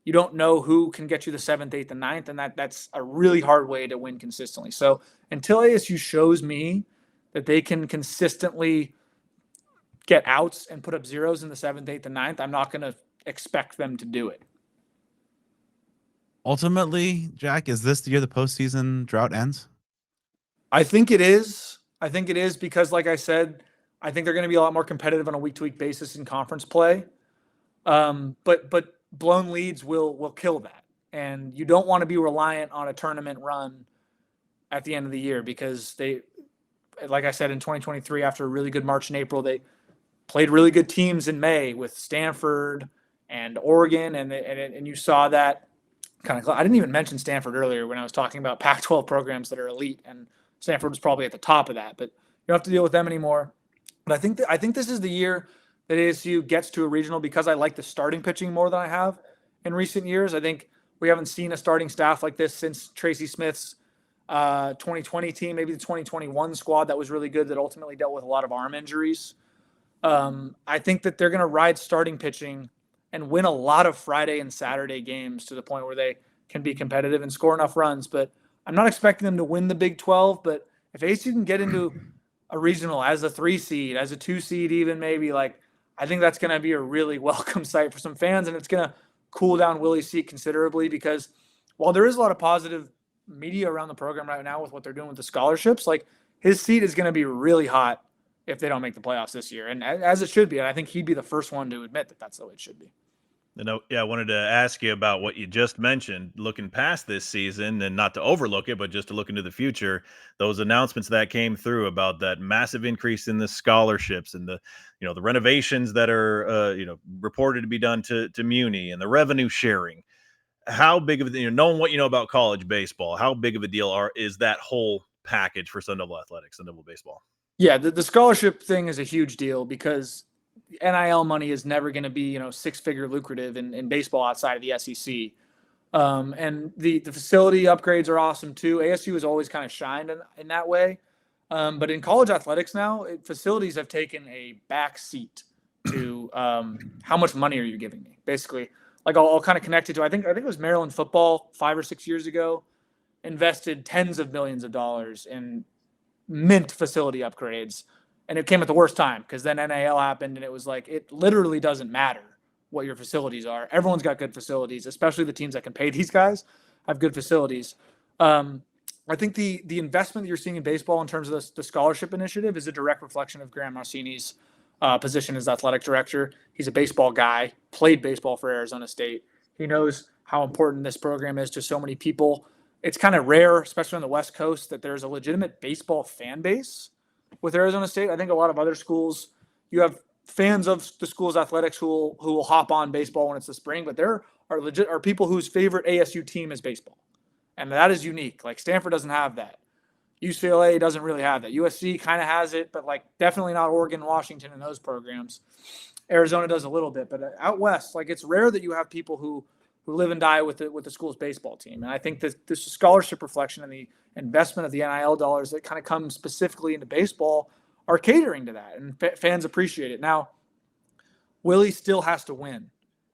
You don't know who can get you the 7th, 8th, and 9th, and that's a really hard way to win consistently. So until ASU shows me that they can consistently get outs and put up zeros in the 7th, 8th, and 9th, I'm not going to expect them to do it. Ultimately, Jack, is this the year the postseason drought ends? I think it is. Because, like I said, I think they're going to be a lot more competitive on a week-to-week basis in conference play. But blown leads will kill that. And you don't want to be reliant on a tournament run at the end of the year, because they, like I said, in 2023, after a really good March and April, they played really good teams in May with Stanford and Oregon. And you saw that I didn't even mention Stanford earlier when I was talking about Pac-12 programs that are elite, and Stanford was probably at the top of that. But you don't have to deal with them anymore. But I think this is the year that ASU gets to a regional because I like the starting pitching more than I have in recent years. I think we haven't seen a starting staff like this since Tracy Smith's 2020 team, maybe the 2021 squad that was really good that ultimately dealt with a lot of arm injuries. I think that they're going to ride starting pitching and win a lot of Friday and Saturday games to the point where they can be competitive and score enough runs. But I'm not expecting them to win the Big 12. But if ASU can get into a regional as a 3 seed, as a 2 seed, even maybe, like, I think that's going to be a really welcome sight for some fans, and it's going to cool down Willie's seat considerably because while there is a lot of positive media around the program right now with what they're doing with the scholarships, like, his seat is going to be really hot if they don't make the playoffs this year, and as it should be. And I think he'd be the first one to admit that that's the way it should be. I wanted to ask you about what you just mentioned, looking past this season and not to overlook it, but just to look into the future. Those announcements that came through about that massive increase in the scholarships and the renovations that are, reported to be done to Muni and the revenue sharing. How big of a, knowing what you know about college baseball, how big of a deal is that whole package for Sun Devil Athletics, Sun Devil baseball? Yeah, the scholarship thing is a huge deal because NIL money is never going to be, 6-figure lucrative in baseball outside of the SEC. And the facility upgrades are awesome too. ASU has always kind of shined in that way. But in college athletics now, facilities have taken a back seat to how much money are you giving me? Basically, like I'll kind of connect it to, I think it was Maryland football 5 or 6 years ago, invested tens of millions of dollars in mint facility upgrades. And it came at the worst time because then NIL happened and it was like, it literally doesn't matter what your facilities are. Everyone's got good facilities, especially the teams that can pay these guys have good facilities. I think the investment that you're seeing in baseball in terms of the scholarship initiative is a direct reflection of Graham Rossini's position as athletic director. He's a baseball guy, played baseball for Arizona State. He knows how important this program is to so many people. It's kind of rare, especially on the West Coast, that there's a legitimate baseball fan base with Arizona State. I think a lot of other schools, you have fans of the school's athletics who will hop on baseball when it's the spring, but there are people whose favorite ASU team is baseball. And that is unique. Like, Stanford doesn't have that. UCLA doesn't really have that. USC kind of has it, but like definitely not Oregon, Washington, and those programs. Arizona does a little bit, but out west, like, it's rare that you have people who live and die with the school's baseball team. And I think that this scholarship reflection and the investment of the NIL dollars that kind of come specifically into baseball are catering to that, and fans appreciate it. Now, Willie still has to win,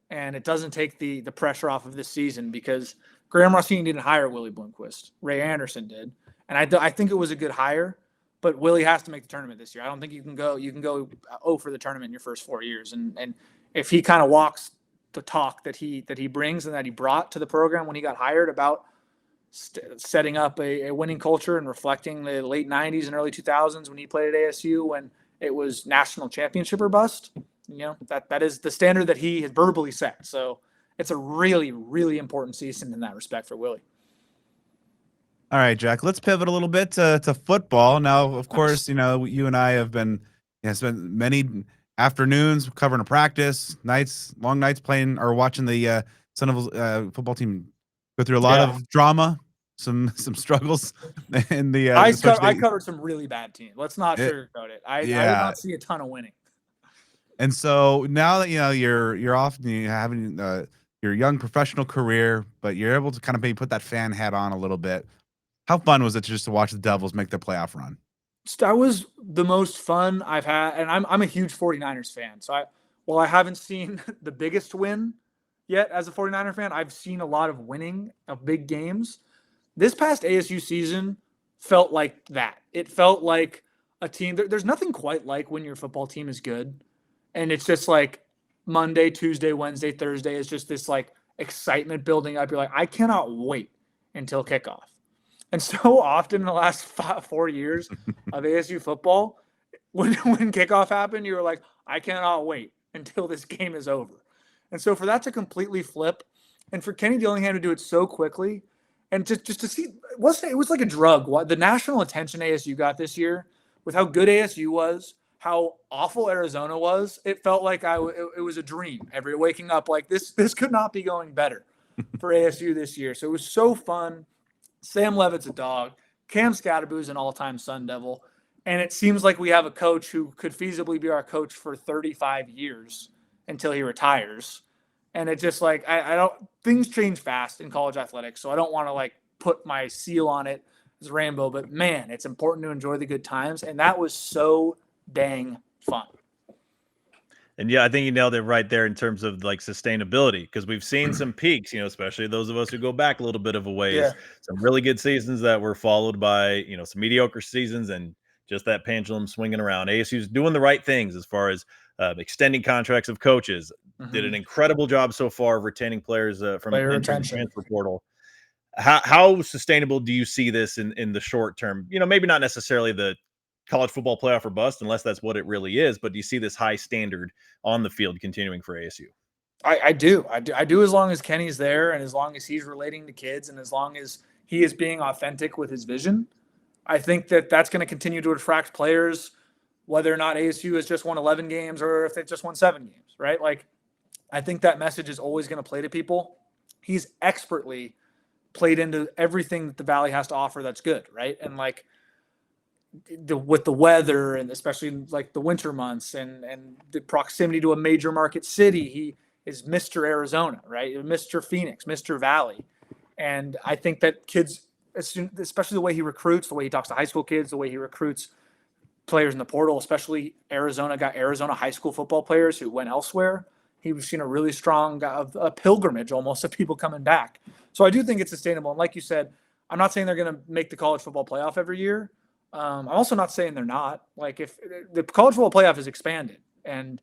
and it doesn't take the pressure off of this season because Graham Rossini didn't hire Willie Bloomquist. Ray Anderson did, and I think it was a good hire. But Willie has to make the tournament this year. I don't think you can go 0 for the tournament in your first 4 years, and if he kind of walks the talk that he brings and that he brought to the program when he got hired about setting up a winning culture and reflecting the late 90s and early 2000s when he played at ASU when it was national championship or bust, that is the standard that he has verbally set. So it's a really, really important season in that respect for Willie. All right, Jack, let's pivot a little bit to football. Now, of course, you and I have been spent many afternoons covering a practice, long nights playing or watching the Sun Devils football team go through a lot of drama, some struggles in the I covered some really bad teams. Let's not sugarcoat it. I did not see a ton of winning. And so now that you're off and you're having your young professional career, but you're able to kind of maybe put that fan hat on a little bit. How fun was it just to watch the Devils make their playoff run? That was the most fun I've had, and I'm a huge 49ers fan. So while I haven't seen the biggest win yet as a 49er fan, I've seen a lot of winning of big games. This past ASU season felt like that. It felt like a team. There's nothing quite like when your football team is good, and it's just like Monday, Tuesday, Wednesday, Thursday is just this like excitement building up. You're like, I cannot wait until kickoff. And so often in the last 4 years of ASU football, when kickoff happened, you were like, I cannot wait until this game is over. And so for that to completely flip, and for Kenny Dillingham to do it so quickly, and just to see, it was like a drug. The national attention ASU got this year with how good ASU was, how awful Arizona was, it felt like it was a dream. Waking up like this could not be going better. for ASU this year. So it was so fun. Sam Levitt's a dog. Cam Scatterboo's an all-time Sun Devil. And it seems like we have a coach who could feasibly be our coach for 35 years until he retires. And it just like, I don't, things change fast in college athletics. So I don't want to like put my seal on it as rainbow, but man, it's important to enjoy the good times. And that was so dang fun. And yeah, I think you nailed it right there in terms of like sustainability, because we've seen some peaks, especially those of us who go back a little bit of a ways, Yeah. some really good seasons that were followed by, some mediocre seasons and just that pendulum swinging around. ASU's doing the right things as far as extending contracts of coaches. Did an incredible job so far of retaining players from Player entering the retention. transfer portal. How sustainable do you see this in the short term? Maybe not necessarily the college football playoff or bust, unless that's what it really is. But do you see this high standard on the field continuing for ASU? I do as long as Kenny's there and as long as he's relating to kids and as long as he is being authentic with his vision. I think that that's going to continue to attract players, whether or not ASU has just won 11 games or if they just won 7 games, right? Like, I think that message is always going to play to people. He's expertly played into everything that the Valley has to offer that's good, right? And like, with the weather and especially like the winter months and the proximity to a major market city, he is Mr. Arizona, right? Mr. Phoenix, Mr. Valley. And I think that kids, especially the way he recruits, the way he talks to high school kids, the way he recruits players in the portal, especially Arizona high school football players who went elsewhere. We've seen a really strong a pilgrimage almost of people coming back. So I do think it's sustainable. And like you said, I'm not saying they're going to make the college football playoff every year. I'm also not saying they're not. Like, if the college football playoff is expanded, and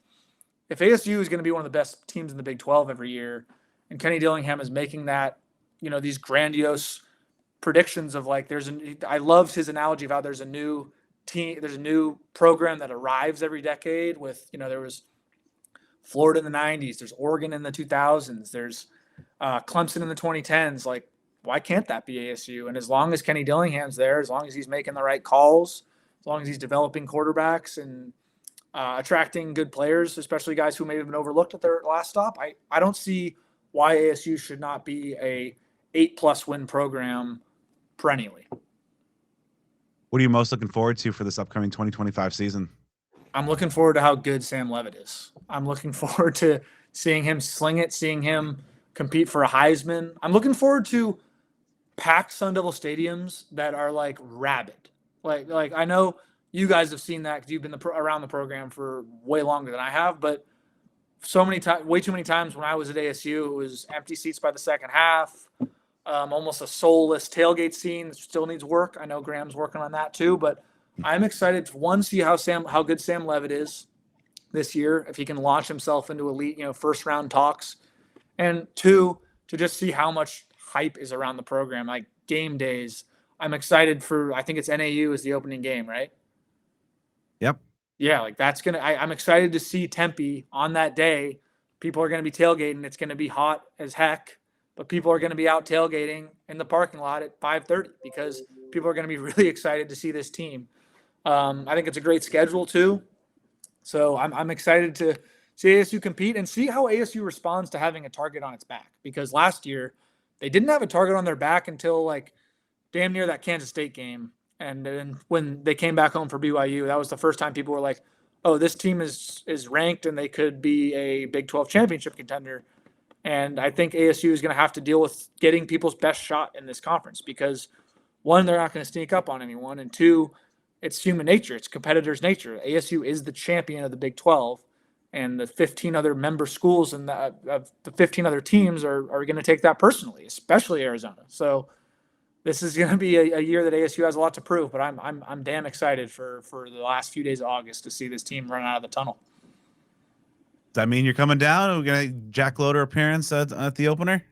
if ASU is going to be one of the best teams in the Big 12 every year, and Kenny Dillingham is making that, these grandiose predictions of like, I loved his analogy of how there's a new team, there's a new program that arrives every decade with, there was Florida in the 90s, there's Oregon in the 2000s, there's Clemson in the 2010s. Like, why can't that be ASU? And as long as Kenny Dillingham's there, as long as he's making the right calls, as long as he's developing quarterbacks and attracting good players, especially guys who may have been overlooked at their last stop, I don't see why ASU should not be a 8+ win program perennially. What are you most looking forward to for this upcoming 2025 season? I'm looking forward to how good Sam Levitt is. I'm looking forward to seeing him sling it, seeing him compete for a Heisman. I'm looking forward to packed Sun Devil stadiums that are like rabid. Like I know you guys have seen that because you've been around the program for way longer than I have, but way too many times when I was at ASU, it was empty seats by the second half, almost a soulless tailgate scene that still needs work. I know Graham's working on that too, but I'm excited to see how good Sam Levitt is this year, if he can launch himself into elite, first round talks, and 2, to just see how much hype is around the program, like game days. I'm excited for, I think it's NAU is the opening game, right? Yep. Yeah, like I'm excited to see Tempe on that day. People are going to be tailgating. It's going to be hot as heck, but people are going to be out tailgating in the parking lot at 5:30 because people are going to be really excited to see this team. I think it's a great schedule too. So I'm excited to see ASU compete and see how ASU responds to having a target on its back, because last year they didn't have a target on their back until like damn near that Kansas State game. And then when they came back home for BYU, that was the first time people were like, oh, this team is ranked and they could be a Big 12 championship contender. And I think ASU is going to have to deal with getting people's best shot in this conference because, 1, they're not going to sneak up on anyone, and 2, it's human nature. It's competitors' nature. ASU is the champion of the Big 12, and the 15 other member schools and the 15 other teams are going to take that personally, especially Arizona. So this is going to be a year that ASU has a lot to prove, but I'm damn excited for the last few days of August to see this team run out of the tunnel. Does that mean you're coming down? Are we going to Jack Loder appearance at the opener?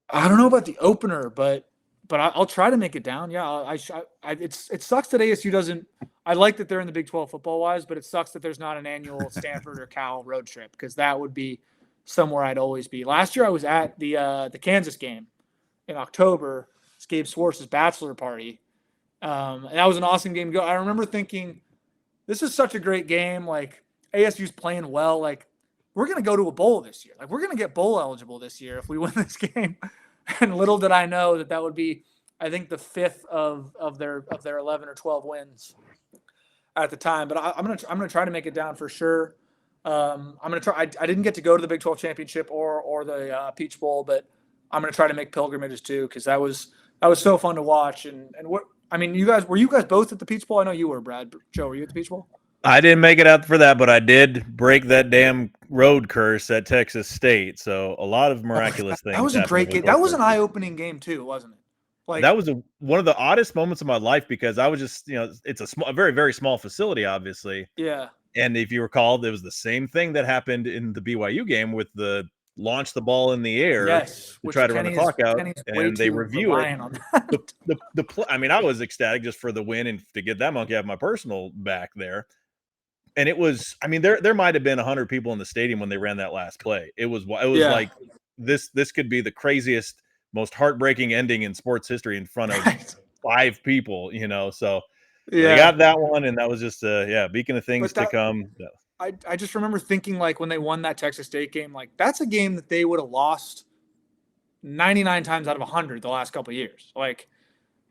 I don't know about the opener, but I'll try to make it down. Yeah, it sucks that ASU doesn't. I like that they're in the Big 12 football wise, but it sucks that there's not an annual Stanford or Cal road trip, because that would be somewhere I'd always be. Last year I was at the Kansas game in October. It's Gabe Swartz's bachelor party, and that was an awesome game to go. I remember thinking, this is such a great game. Like, ASU's playing well. Like, we're going to go to a bowl this year. Like, we're going to get bowl eligible this year if we win this game. And little did I know that would be, I think, the 5th of their 11 or 12 wins at the time. But I'm gonna try to make it down for sure. I'm gonna try. I didn't get to go to the Big 12 championship or the Peach Bowl, but I'm gonna try to make pilgrimages too, because that was so fun to watch. And what I mean, were you guys both at the Peach Bowl? I know you were, Brad. Joe, were you at the Peach Bowl? I didn't make it out for that, but I did break that damn road curse at Texas State. So a lot of miraculous things. That was a great game. That was an eye-opening game too, wasn't it? Like, that was one of the oddest moments of my life, because I was just, it's a very, very small facility, obviously. Yeah. And if you recall, there was the same thing that happened in the BYU game with the launch the ball in the air to try to run the clock out, and they review it. I mean, I was ecstatic just for the win and to get that monkey out of my personal back there. And it was, I mean, there might have been 100 people in the stadium when they ran that last play. It was like this could be the craziest, most heartbreaking ending in sports history in front of 5 people, So they got that one, and that was just beacon of things to come. I just remember thinking, like, when they won that Texas State game, like, that's a game that they would have lost 99 times out of 100 the last couple of years. Like,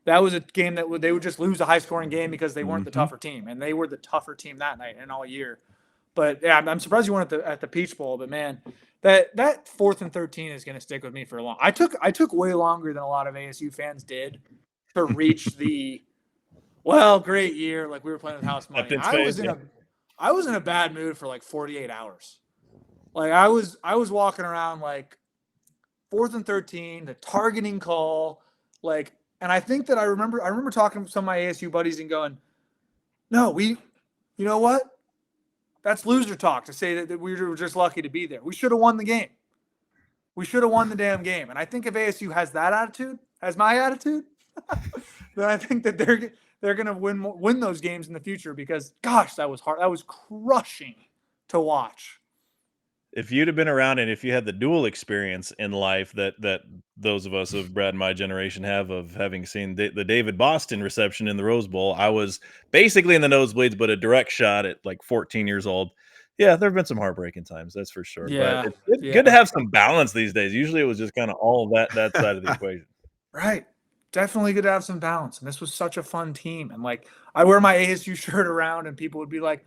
that was a game that they would just lose a high-scoring game because they weren't the tougher team, and they were the tougher team that night and all year. But yeah, I'm surprised you weren't at the Peach Bowl. But man, that 4th and 13 is going to stick with me for a long. I took way longer than a lot of ASU fans did to reach the great year. Like, we were playing with house money. I was in a bad mood for like 48 hours. Like, I was walking around like 4th and 13, the targeting call, like. And I think that I remember talking to some of my ASU buddies and going, no, you know what? That's loser talk to say that we were just lucky to be there. We should have won the game. We should have won the damn game. And I think if ASU has that attitude, has my attitude, then I think that they're going to win those games in the future, because, gosh, that was hard. That was crushing to watch. If you'd have been around, and if you had the dual experience in life that those of us of Brad and my generation have, of having seen the David Boston reception in the Rose Bowl, I was basically in the nosebleeds, but a direct shot at like 14 years old. Yeah, there have been some heartbreaking times, that's for sure. Yeah, but it's good to have some balance these days. Usually it was just kind of all that side of the equation. Right. Definitely good to have some balance. And this was such a fun team. And like, I wear my ASU shirt around, and people would be like,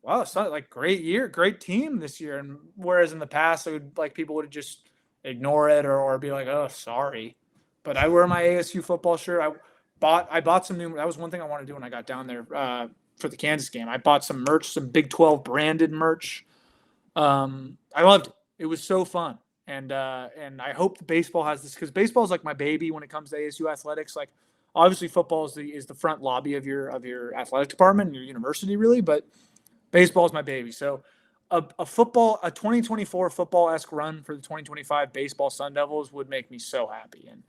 wow, it's not like great year, great team this year. And whereas in the past, people would just ignore it or be like, oh, sorry. But I wear my ASU football shirt. I bought some new. That was one thing I wanted to do when I got down there for the Kansas game. I bought some merch, some Big 12 branded merch. I loved it. It was so fun. And I hope the baseball has this, because baseball is like my baby when it comes to ASU athletics. Like, obviously football is the front lobby of your athletic department and your university, really, but baseball is my baby. So a 2024 football-esque run for the 2025 baseball Sun Devils would make me so happy. And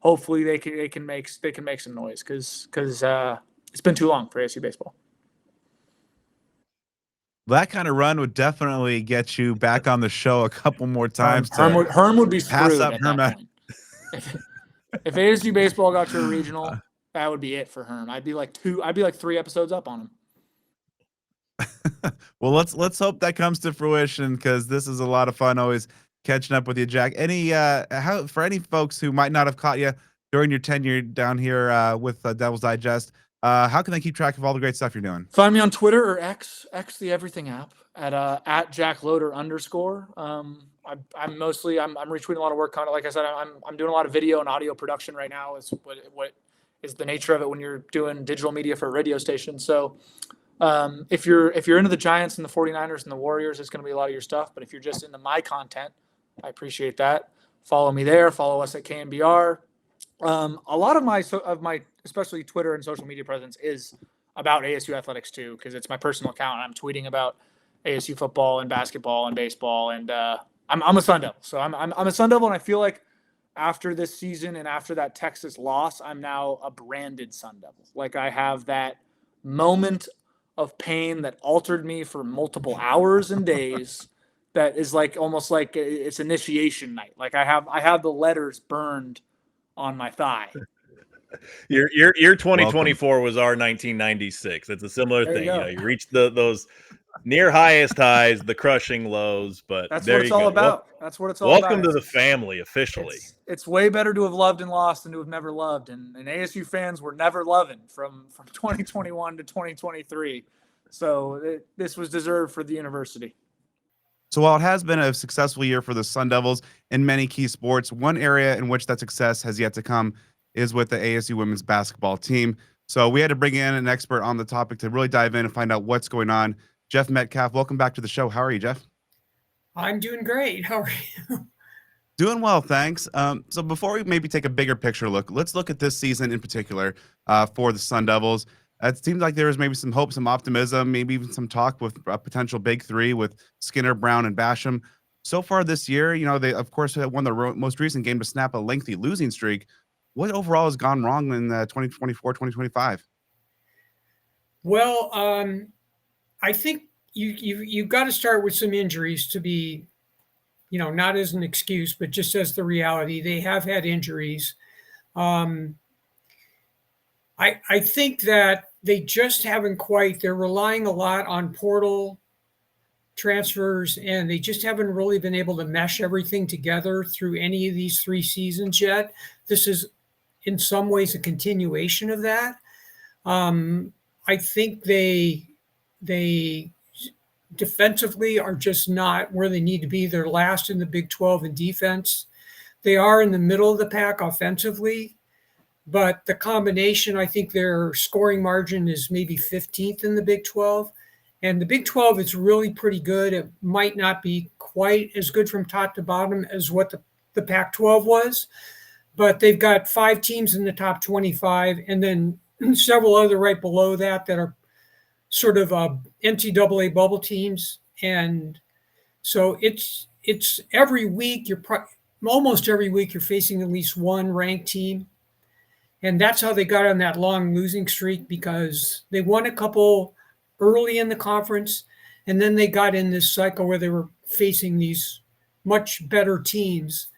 hopefully they can make some noise, because it's been too long for ASU baseball. That kind of run would definitely get you back on the show a couple more times. Herm would be screwed up at that point. If ASU baseball got to a regional, that would be it for Herm. I'd be like 3 episodes up on him. Well, let's hope that comes to fruition, because this is a lot of fun always catching up with you, Jack. For any folks who might not have caught you during your tenure down here with Devil's Digest, how can they keep track of all the great stuff you're doing? Find me on Twitter or X, the everything app, at _JackLoder_. I'm retweeting a lot of work content. Like I said, I'm doing a lot of video and audio production right now. Is what is the nature of it when you're doing digital media for a radio station. So if you're into the Giants and the 49ers and the Warriors, it's going to be a lot of your stuff. But if you're just into my content, I appreciate that. Follow me there. Follow us at KNBR. A lot of my especially Twitter and social media presence is about ASU athletics too, because it's my personal account. And I'm tweeting about ASU football and basketball and baseball, and I'm a Sun Devil. So I'm a Sun Devil, and I feel like after this season and after that Texas loss, I'm now a branded Sun Devil. Like, I have that moment of pain that altered me for multiple hours and days. That is like almost like it's initiation night. Like, I have the letters burned on my thigh. Your 2024 was our 1996. It's a similar thing. You reached those Near highest highs, the crushing lows, but That's there what it's you all go. about. That's what it's all Welcome about. to the family officially. It's way better to have loved and lost than to have never loved. And ASU fans were never loving from 2021 to 2023. So this was deserved for the university. So while it has been a successful year for the Sun Devils in many key sports, one area in which that success has yet to come is with the ASU women's basketball team. So we had to bring in an expert on the topic to really dive in and find out what's going on. Jeff Metcalfe, welcome back to the show. How are you, Jeff? I'm doing great. How are you? Doing well, thanks. So before we maybe take a bigger picture look, let's look at this season in particular for the Sun Devils. It seems like there was maybe some hope, some optimism, maybe even some talk with a potential big three with Skinner, Brown, and Basham. So far this year, they of course have won the most recent game to snap a lengthy losing streak. What overall has gone wrong in 2024, 2025? Well, I think you've got to start with some injuries to be, not as an excuse, but just as the reality. They have had injuries. I think that they just haven't quite. They're relying a lot on portal transfers, and they just haven't really been able to mesh everything together through any of these 3 seasons yet. This is in some ways a continuation of that. I think they defensively are just not where they need to be. They're last in the Big 12 in defense. They are in the middle of the pack offensively, but the combination, I think their scoring margin is maybe 15th in the Big 12. And the Big 12 is really pretty good. It might not be quite as good from top to bottom as what the Pac-12 was, but they've got 5 teams in the top 25 and then several other right below that are sort of NCAA bubble teams. And so it's every week, almost every week you're facing at least one ranked team. And that's how they got on that long losing streak, because they won a couple early in the conference, and then they got in this cycle where they were facing these much better teams.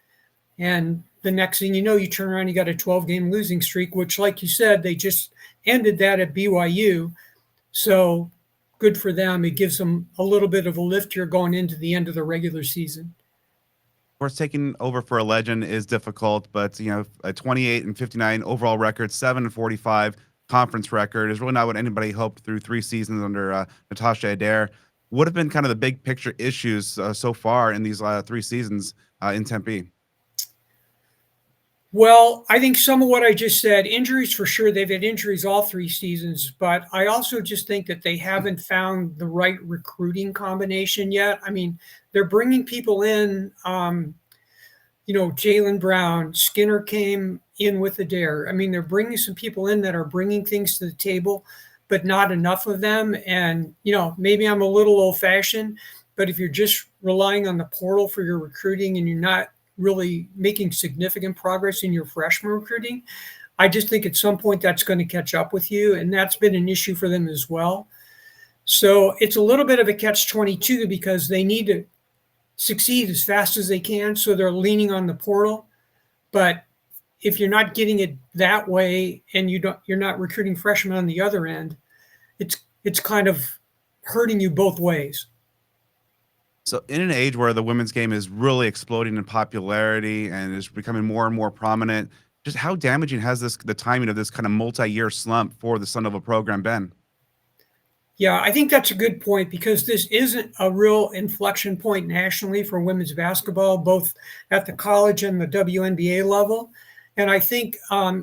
And the next thing you know, you turn around, you got a 12-game losing streak, which, like you said, they just ended that at BYU. So good for them. It gives them a little bit of a lift here going into the end of the regular season. Of course, taking over for a legend is difficult, but a 28-59 overall record, 7-45 conference record is really not what anybody hoped through 3 seasons under Natasha Adair. What have been kind of the big picture issues so far in these 3 seasons in Tempe? Well, I think some of what I just said, injuries for sure. They've had injuries all 3 seasons, but I also just think that they haven't found the right recruiting combination yet. I mean, they're bringing people in, Jalen Brown, Skinner came in with Adair. I mean, they're bringing some people in that are bringing things to the table, but not enough of them. And, maybe I'm a little old fashioned, but if you're just relying on the portal for your recruiting and you're not really making significant progress in your freshman recruiting, I just think at some point that's going to catch up with you. And that's been an issue for them as well. So it's a little bit of a catch-22 because they need to succeed as fast as they can. So they're leaning on the portal. But if you're not getting it that way and you're not recruiting freshmen on the other end, it's kind of hurting you both ways. So in an age where the women's game is really exploding in popularity and is becoming more and more prominent, just how damaging has the timing of this kind of multi-year slump for the Sun Devil program been? Yeah, I think that's a good point, because this isn't a real inflection point nationally for women's basketball, both at the college and the WNBA level. And I think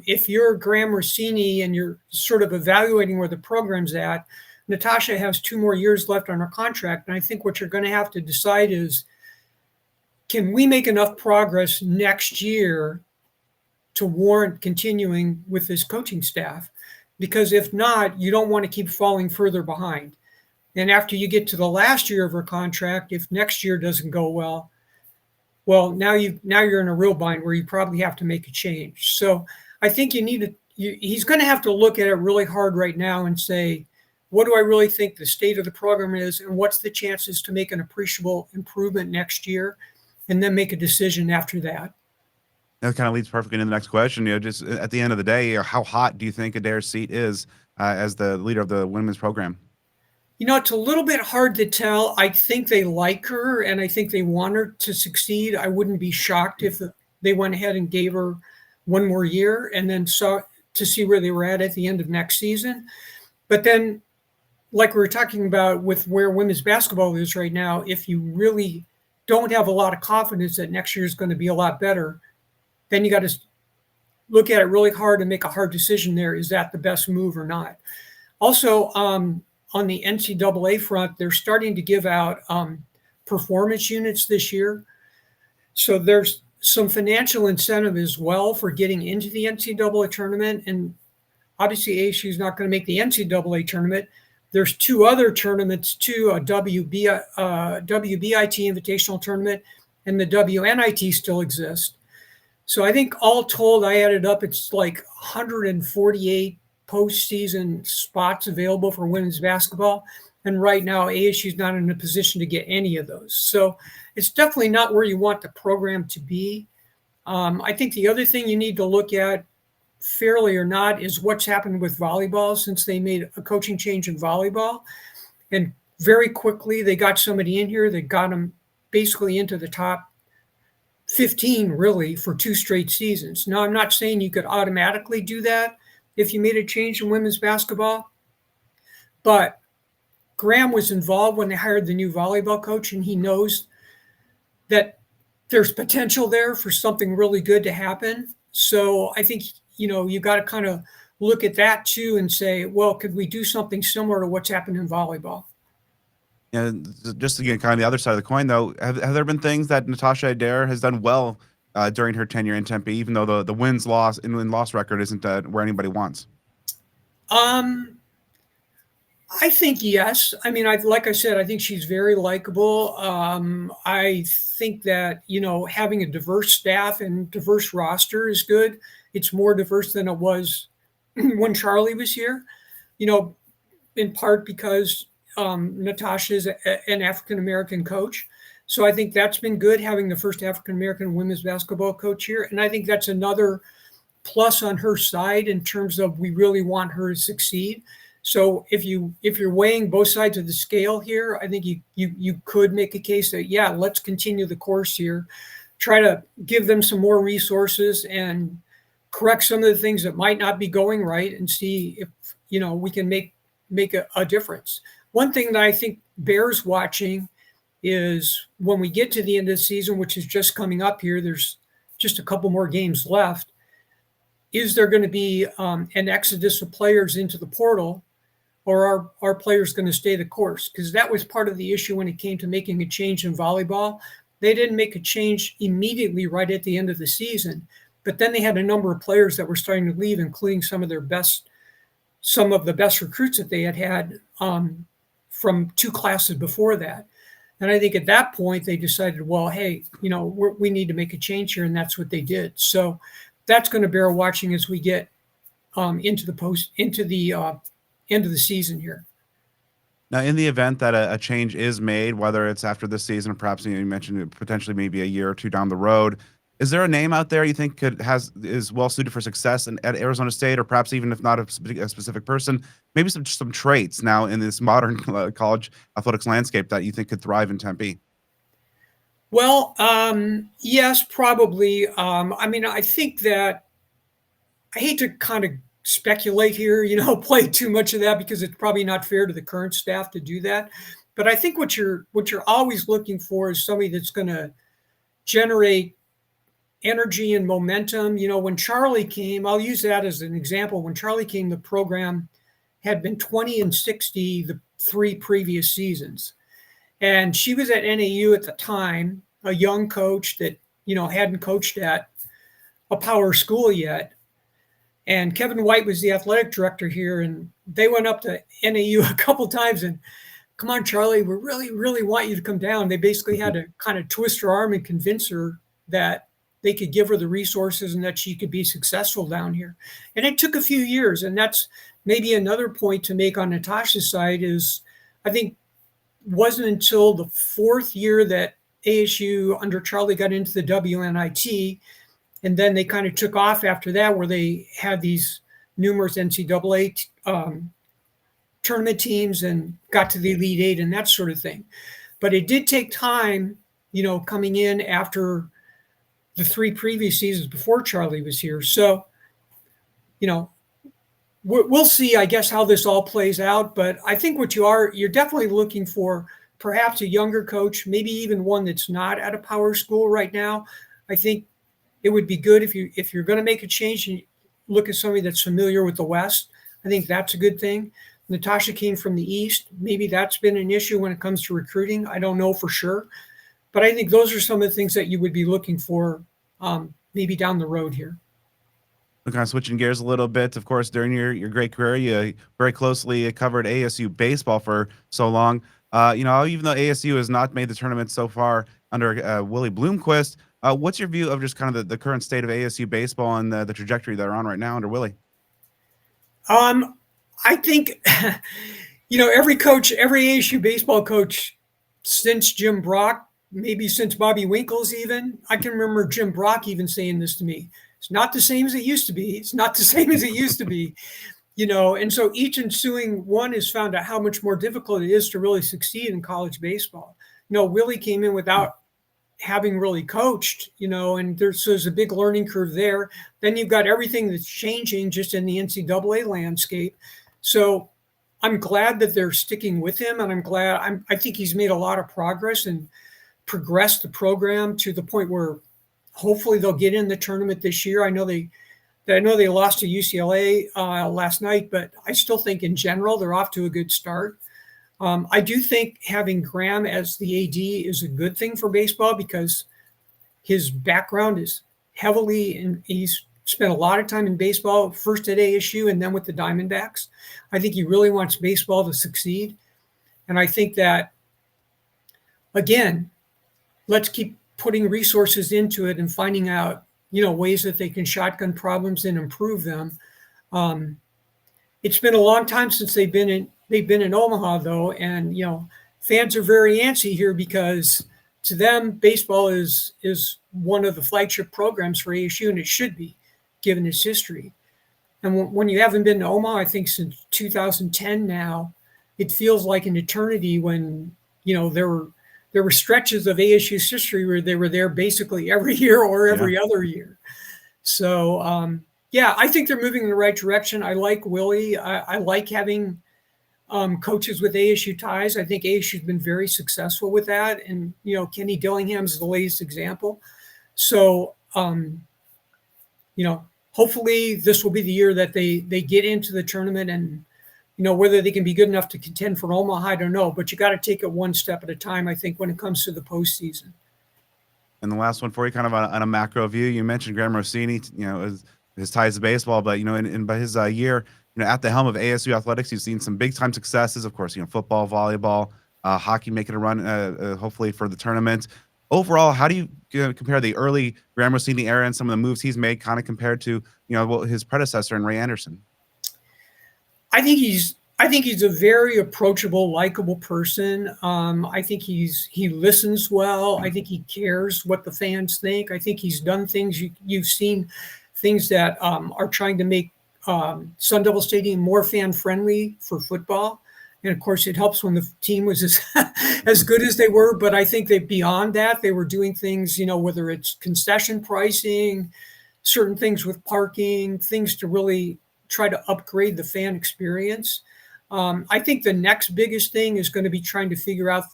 if you're Graham Rossini and you're sort of evaluating where the program's at, Natasha has 2 more years left on her contract. And I think what you're going to have to decide is, can we make enough progress next year to warrant continuing with this coaching staff? Because if not, you don't want to keep falling further behind. And after you get to the last year of her contract, if next year doesn't go well, now you're in a real bind where you probably have to make a change. So I think he's going to have to look at it really hard right now and say, what do I really think the state of the program is, and what's the chances to make an appreciable improvement next year, and then make a decision after that. That kind of leads perfectly into the next question. Just at the end of the day, how hot do you think Adair's seat is as the leader of the women's program? It's a little bit hard to tell. I think they like her, and I think they want her to succeed. I wouldn't be shocked if they went ahead and gave her one more year and then saw to see where they were at the end of next season. But then, like we were talking about with where women's basketball is right now, if you really don't have a lot of confidence that next year is going to be a lot better, then you got to look at it really hard and make a hard decision there. Is that the best move or not? Also, on the NCAA front, they're starting to give out performance units this year. So there's some financial incentive as well for getting into the NCAA tournament. And obviously, ASU is not going to make the NCAA tournament. There's two other tournaments too, a WBIT Invitational Tournament and the WNIT still exist. So I think all told, I added up, it's like 148 postseason spots available for women's basketball. And right now, ASU is not in a position to get any of those. So it's definitely not where you want the program to be. I think the other thing you need to look at, fairly or not, is what's happened with volleyball since they made a coaching change in volleyball. And very quickly, they got somebody in here that got them basically into the top 15, really, for 2 straight seasons. Now, I'm not saying you could automatically do that if you made a change in women's basketball, but Graham was involved when they hired the new volleyball coach, and he knows that there's potential there for something really good to happen. So I think, you got to kind of look at that too and say, well, could we do something similar to what's happened in volleyball? Yeah, just to get kind of the other side of the coin, though, have there been things that Natasha Adair has done well during her tenure in Tempe, even though the win-loss record isn't where anybody wants? I think yes. I mean, like I said, I think she's very likable. I think that, having a diverse staff and diverse roster is good. It's more diverse than it was when Charlie was here, in part because Natasha is an African-American coach. So I think that's been good, having the first African-American women's basketball coach here. And I think that's another plus on her side in terms of we really want her to succeed. So if you're weighing both sides of the scale here, I think you could make a case that, yeah, let's continue the course here, try to give them some more resources and correct some of the things that might not be going right and see if, we can make a difference. One thing that I think bears watching is when we get to the end of the season, which is just coming up here, there's just a couple more games left. Is there going to be an exodus of players into the portal, or are players going to stay the course? Because that was part of the issue when it came to making a change in volleyball. They didn't make a change immediately right at the end of the season, but then they had a number of players that were starting to leave, including some of the best recruits that they had from 2 classes before that. And I think at that point they decided, well, hey, we need to make a change here, and that's what they did. So that's going to bear watching as we get into the end of the season here. Now, in the event that a change is made, whether it's after this season or perhaps you mentioned potentially maybe a year or 2 down the road, is there a name out there you think is well suited for success at Arizona State, or perhaps even if not a specific person, maybe some traits now in this modern college athletics landscape that you think could thrive in Tempe? Well, yes, probably. I mean, I think that I hate to kind of speculate here, play too much of that, because it's probably not fair to the current staff to do that. But I think what you're always looking for is somebody that's going to generate energy and momentum. When Charlie came, I'll use that as an example. When Charlie came, the program had been 20-60 the 3 previous seasons. And she was at NAU at the time, a young coach that, hadn't coached at a power school yet. And Kevin White was the athletic director here, and they went up to NAU a couple times and, come on, Charlie, we really, really want you to come down. They basically had to kind of twist her arm and convince her that they could give her the resources and that she could be successful down here. And it took a few years. And that's maybe another point to make on Natasha's side is, I think, wasn't until the 4th year that ASU under Charlie got into the WNIT. And then they kind of took off after that, where they had these numerous NCAA tournament teams and got to the Elite Eight and that sort of thing. But it did take time, coming in after the 3 previous seasons before Charlie was here. So, we'll see, I guess, how this all plays out. But I think you're definitely looking for perhaps a younger coach, maybe even one that's not at a power school right now. I think it would be good if you're going to make a change and look at somebody that's familiar with the West. I think that's a good thing. Natasha came from the East. Maybe that's been an issue when it comes to recruiting. I don't know for sure. But I think those are some of the things that you would be looking for maybe down the road here. We're kind of switching gears a little bit. Of course, during your great career, you very closely covered ASU baseball for so long. Even though ASU has not made the tournament so far under Willie Bloomquist, what's your view of just kind of the current state of ASU baseball and the trajectory they're on right now under Willie? I think, every ASU baseball coach since Jim Brock, maybe since Bobby Winkles even, I can remember Jim Brock even saying this to me. It's not the same as it used to be. It's not the same as it used to be, and so each ensuing one has found out how much more difficult it is to really succeed in college baseball. Willie came in without having really coached, and there's a big learning curve there. Then you've got everything that's changing just in the NCAA landscape. So I'm glad that they're sticking with him, and I think he's made a lot of progress and progressed the program to the point where hopefully they'll get in the tournament this year. I know they lost to UCLA last night, but I still think in general they're off to a good start. I do think having Graham as the AD is a good thing for baseball because his background is he's spent a lot of time in baseball, first at ASU and then with the Diamondbacks. I think he really wants baseball to succeed. And I think that, again, let's keep putting resources into it and finding out, ways that they can shotgun problems and improve them. It's been a long time since they've been in Omaha, though, and fans are very antsy here because to them baseball is one of the flagship programs for ASU, and it should be, given its history. And when you haven't been to Omaha, I think since 2010 now, it feels like an eternity when there were stretches of ASU's history where they were there basically every year or every other year. So, I think they're moving in the right direction. I like Willie. I like having coaches with ASU ties. I think ASU's been very successful with that. And, Kenny Dillingham is the latest example. So, hopefully this will be the year that they get into the tournament and, whether they can be good enough to contend for Omaha, I don't know. But you got to take it one step at a time, I think, when it comes to the postseason. And the last one for you, kind of on a macro view, you mentioned Graham Rossini, his ties to baseball, but, in by his year, at the helm of ASU athletics, you've seen some big time successes, of course, football, volleyball, hockey making a run, hopefully for the tournament. Overall, how do you compare the early Graham Rossini era and some of the moves he's made kind of compared to, his predecessor in Ray Anderson? I think he's a very approachable, likable person. I think he listens well. I think he cares what the fans think. I think he's done things you've seen, things that are trying to make Sun Devil Stadium more fan friendly for football. And of course, it helps when the team was as good as they were. But I think that beyond that, they were doing things, whether it's concession pricing, certain things with parking, things to really try to upgrade the fan experience. I think the next biggest thing is going to be trying to figure out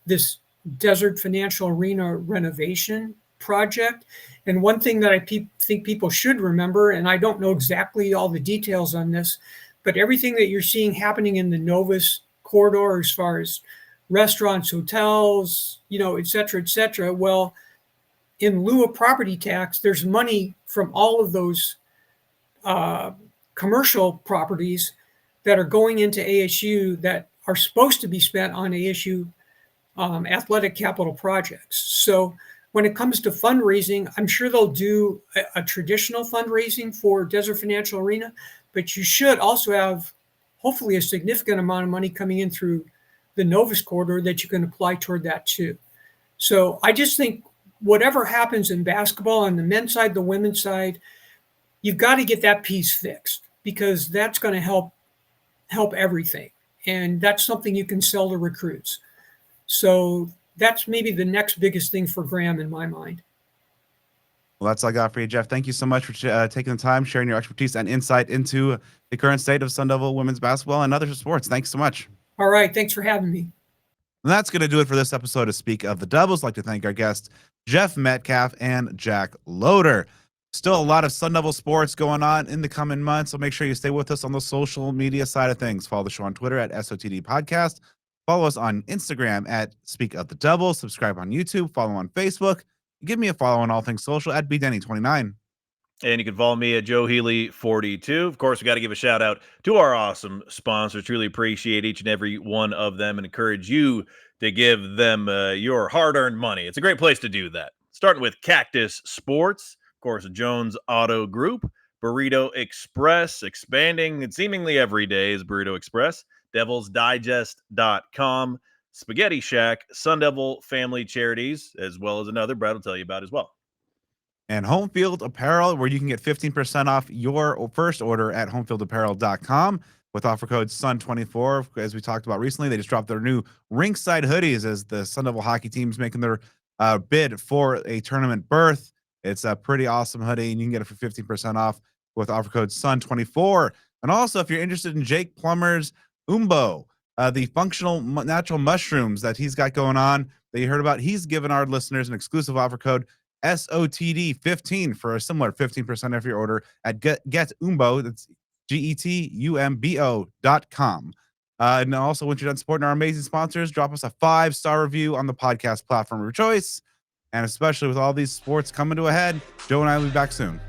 this Desert Financial Arena renovation project. And one thing that I think people should remember, and I don't know exactly all the details on this, but everything that you're seeing happening in the Novus corridor as far as restaurants, hotels, et cetera, well, in lieu of property tax, there's money from all of those commercial properties that are going into ASU that are supposed to be spent on ASU athletic capital projects. So when it comes to fundraising, I'm sure they'll do a traditional fundraising for Desert Financial Arena, but you should also have hopefully a significant amount of money coming in through the Novus corridor that you can apply toward that too. So I just think whatever happens in basketball on the men's side, the women's side, you've got to get that piece fixed because that's going to help everything. and that's something you can sell to recruits. So that's maybe the next biggest thing for Graham in my mind. Well, that's all I got for you, Jeff. Thank you so much for taking the time, sharing your expertise and insight into the current state of Sun Devil women's basketball and other sports. Thanks so much. All right. Thanks for having me. And that's going to do it for this episode of Speak of the Devils. I'd like to thank our guests, Jeff Metcalfe and Jack Loder. Still a lot of Sun Devil sports going on in the coming months, so make sure you stay with us on the social media side of things. Follow the show on Twitter at SOTD Podcast. Follow us on Instagram at Speak of the Devils. Subscribe on YouTube. Follow on Facebook. Give me a follow on all things social at BDenny29. And you can follow me at Joe Healy 42. Of course, we got to give a shout out to our awesome sponsors. Truly appreciate each and every one of them and encourage you to give them your hard-earned money. It's a great place to do that. Starting with Cactus Sports, of course, Jones Auto Group, Burrito Express, expanding and seemingly every day is Burrito Express, DevilsDigest.com, Spaghetti Shack, Sun Devil Family Charities, as well as another Brad will tell you about as well. And Home Field Apparel, where you can get 15% off your first order at homefieldapparel.com with offer code SUN24. As we talked about recently, they just dropped their new Rinkside hoodies as the Sun Devil hockey team's making their bid for a tournament berth. It's a pretty awesome hoodie, and you can get it for 15% off with offer code SUN24. And also, if you're interested in Jake Plummer's Umbo, the functional natural mushrooms that he's got going on that you heard about, he's given our listeners an exclusive offer code SOTD15 for a similar 15% off your order at GetUmbo. That's GETUMBO.com. And also, once you're done supporting our amazing sponsors, drop us a 5-star review on the podcast platform of your choice. And especially with all these sports coming to a head, Joe and I will be back soon.